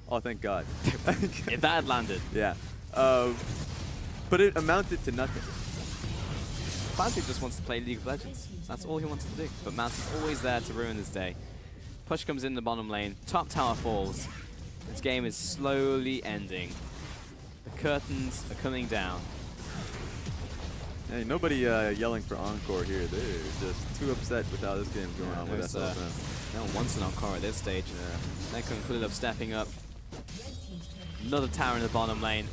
Oh, thank God. If that had landed. Yeah. But it amounted to nothing. Clancy just wants to play League of Legends. That's all he wants to do. But Mouse is always there to ruin his day. Push comes in the bottom lane. Top tower falls. This game is slowly ending. The curtains are coming down. Hey, nobody yelling for encore here. They're just too upset with how this game's going on with SLFM. No one wants an encore at this stage. Neko and Klilov stepping up. Another tower in the bottom lane.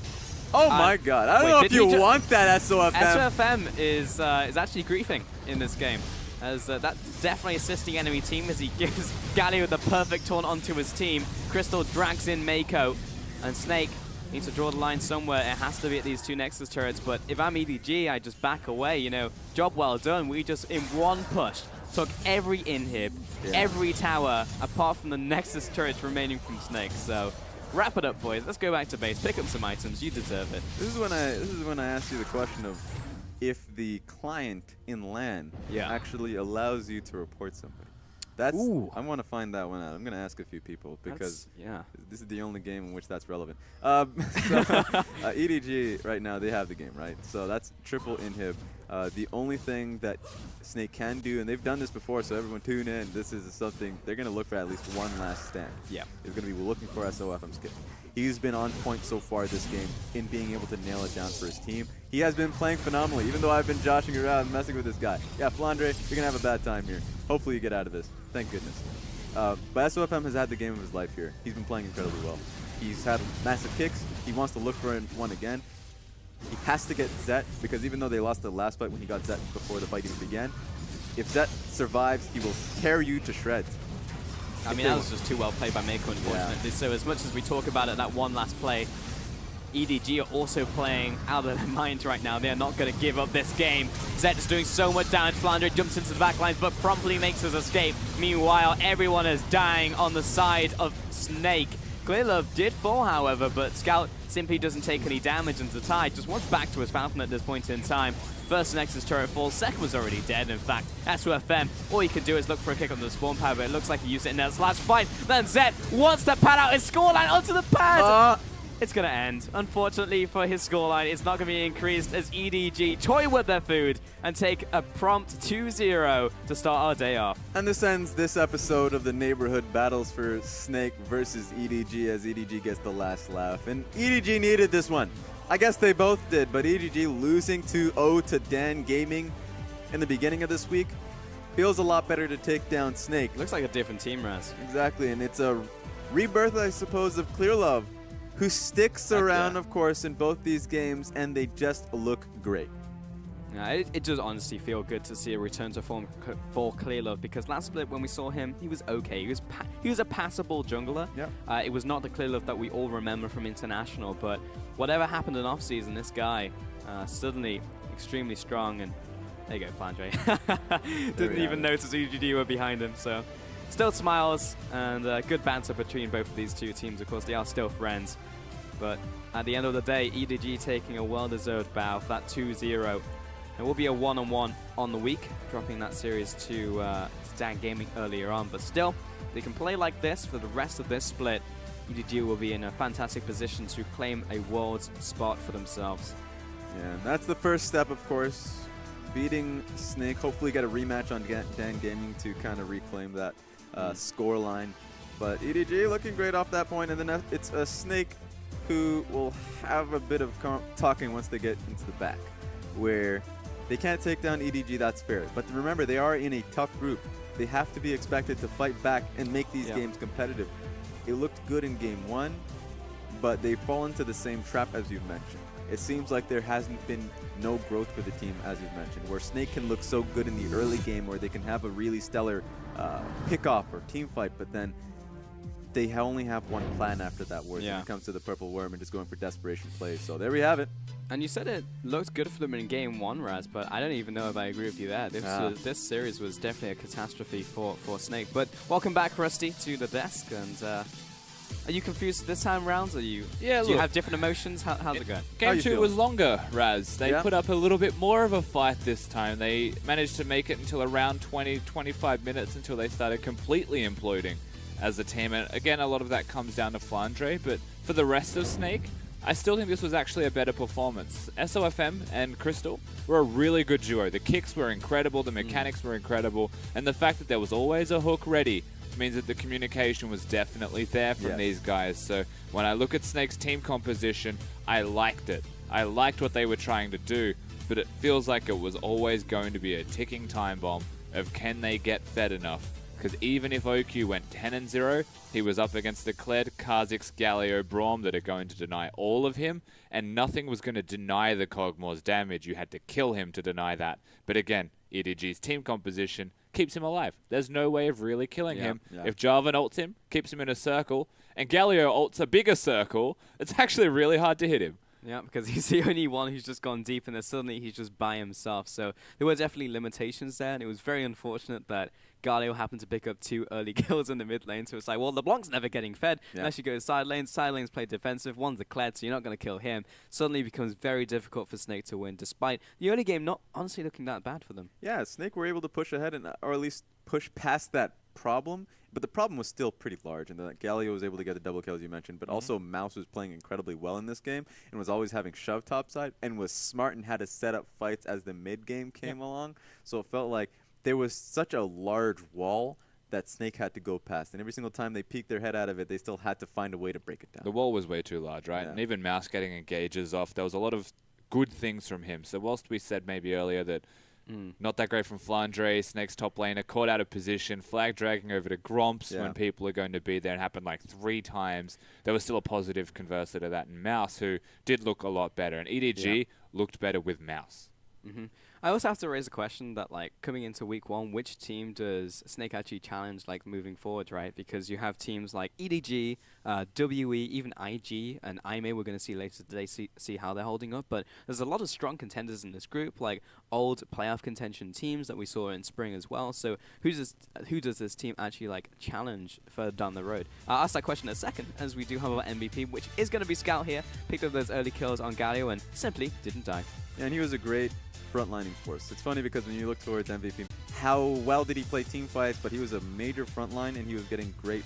Oh my God! I don't know if you want that SOFM. SOFM is actually griefing in this game, as that's definitely assisting enemy team as he gives Gali with the perfect taunt onto his team. Crystal drags in Mako, and Snake needs to draw the line somewhere. It has to be at these two Nexus turrets, but if I'm EDG, I just back away. You know, job well done. We just, in one push, took every inhib, every tower, apart from the Nexus turrets remaining from Snake. So. Wrap it up, boys. Let's go back to base. Pick up some items. You deserve it. This is when I asked you the question of if the client in LAN actually allows you to report somebody. That's I want to find that one out. I'm going to ask a few people because this is the only game in which that's relevant. EDG right now, they have the game, right? So that's triple inhib. The only thing that Snake can do, and they've done this before, so everyone tune in, this is something they're going to look for at least one last stand. Yeah. He's going to be looking for SOFM skip. He's been on point so far this game in being able to nail it down for his team. He has been playing phenomenally, even though I've been joshing around and messing with this guy. Yeah, Flandre, you're going to have a bad time here. Hopefully you get out of this. Thank goodness. But SOFM has had the game of his life here. He's been playing incredibly well. He's had massive kicks. He wants to look for one again. He has to get Zet, because even though they lost the last fight when he got Zet before the fight even began, if Zet survives, he will tear you to shreds. I mean, that was just too well played by Mako, unfortunately. So as much as we talk about it, that one last play, EDG are also playing out of their minds right now. They're not going to give up this game. Zet is doing so much damage. Flandre jumps into the backlines, but promptly makes his escape. Meanwhile, everyone is dying on the side of Snake. Klilov did fall, however, but Scout simply doesn't take any damage, and Zatai just wants back to his fountain at this point in time. First Nexus turret falls, second was already dead. In fact, SOFM, all he can do is look for a kick on the spawn pad, but it looks like he used it in that last fight. Then Zed wants to pad out his scoreline onto the pad. It's going to end. Unfortunately for his scoreline, it's not going to be increased as EDG toy with their food and take a prompt 2-0 to start our day off. And this ends this episode of the neighborhood battles for Snake versus EDG as EDG gets the last laugh. And EDG needed this one. I guess they both did, but EDG losing 2-0 to Dan Gaming in the beginning of this week feels a lot better to take down Snake. Looks like a different team, Raz. Exactly, and it's a rebirth, I suppose, of Clearlove, who sticks around, of course, in both these games, and they just look great. Yeah, it does honestly feel good to see a return to form for Clearlove, because last split when we saw him, he was okay. He was a passable jungler. Yeah. It was not the Clearlove that we all remember from International, but whatever happened in offseason, this guy suddenly extremely strong, and there you go, Flandre. Didn't even notice EDG were behind him, so still smiles, and good banter between both of these two teams. Of course, they are still friends, but at the end of the day, EDG taking a well-deserved bow for that 2-0. It will be a one-on-one on the week, dropping that series to Dan Gaming earlier on. But still, they can play like this for the rest of this split. EDG will be in a fantastic position to claim a world's spot for themselves. Yeah, and that's the first step, of course. Beating Snake, hopefully get a rematch on Dan Gaming to kind of reclaim that score line. But EDG looking great off that point, and then it's a Snake who will have a bit of talking once they get into the back, where they can't take down EDG, that's fair. But remember, they are in a tough group. They have to be expected to fight back and make these games competitive. It looked good in game one, but they fall into the same trap as you've mentioned. It seems like there hasn't been no growth for the team, as you've mentioned, where Snake can look so good in the early game, where they can have a really stellar pick-off or team fight, but then they only have one plan after that, where it comes to the Purple Worm and just going for desperation plays. So there we have it. And you said it looked good for them in game one, Raz, but I don't even know if I agree with you there. This series was definitely a catastrophe for Snake. But welcome back, Rusty, to the desk. And are you confused this time round? Do you have different emotions? How's it going? Game 2 was longer, Raz. They put up a little bit more of a fight this time. They managed to make it until around 20-25 minutes until they started completely imploding. as a team. And again, a lot of that comes down to Flandre, but for the rest of Snake, I still think this was actually a better performance. SOFM and Crystal were a really good duo. The kicks were incredible, the mechanics were incredible, and the fact that there was always a hook ready means that the communication was definitely there from these guys. So when I look at Snake's team composition, I liked it. I liked what they were trying to do, but it feels like it was always going to be a ticking time bomb of can they get fed enough. Because even if OQ went 10-0, he was up against the Kled, Kha'Zix, Galio, Braum that are going to deny all of him, and nothing was going to deny the Kog'Maw's damage. You had to kill him to deny that. But again, EDG's team composition keeps him alive. There's no way of really killing him. If Jarvan ults him, keeps him in a circle, and Galio ults a bigger circle, it's actually really hard to hit him. Yeah, because he's the only one who's just gone deep, and then suddenly he's just by himself. So there were definitely limitations there, and it was very unfortunate that Galio happened to pick up 2 early kills in the mid lane. So it's like, well, LeBlanc's never getting fed unless you go side lanes. Side lanes play defensive. One's a Kled, so you're not going to kill him. Suddenly it becomes very difficult for Snake to win, despite the early game not honestly looking that bad for them. Yeah, Snake were able to push ahead, or at least push past that problem. But the problem was still pretty large, and that Galio was able to get the double kills you mentioned, but also Mouse was playing incredibly well in this game and was always having shove topside and was smart and had to set up fights as the mid game came along. So it felt like there was such a large wall that Snake had to go past, and every single time they peeked their head out of it, they still had to find a way to break it down. The wall was way too large, right? And even Mouse getting engages off, there was a lot of good things from him. So whilst we said maybe earlier that not that great from Flandre, Snake's top laner, caught out of position, flag dragging over to Gromps when people are going to be there, and happened like 3 times. There was still a positive converser to that. And Mouse, who did look a lot better, and EDG looked better with Mouse. I also have to raise a question that, like, coming into week 1, which team does Snake actually challenge, like, moving forward, right? Because you have teams like EDG, WE, even IG, and IMA we're going to see later today, see how they're holding up. But there's a lot of strong contenders in this group, like old playoff contention teams that we saw in spring as well. So who does this team actually, like, challenge further down the road? I'll ask that question in a second, as we do have our MVP, which is going to be Scout here. Picked up those early kills on Galio and simply didn't die. Yeah, and he was a great frontlining force. It's funny because when you look towards MVP, how well did he play team fights, but he was a major frontline and he was getting great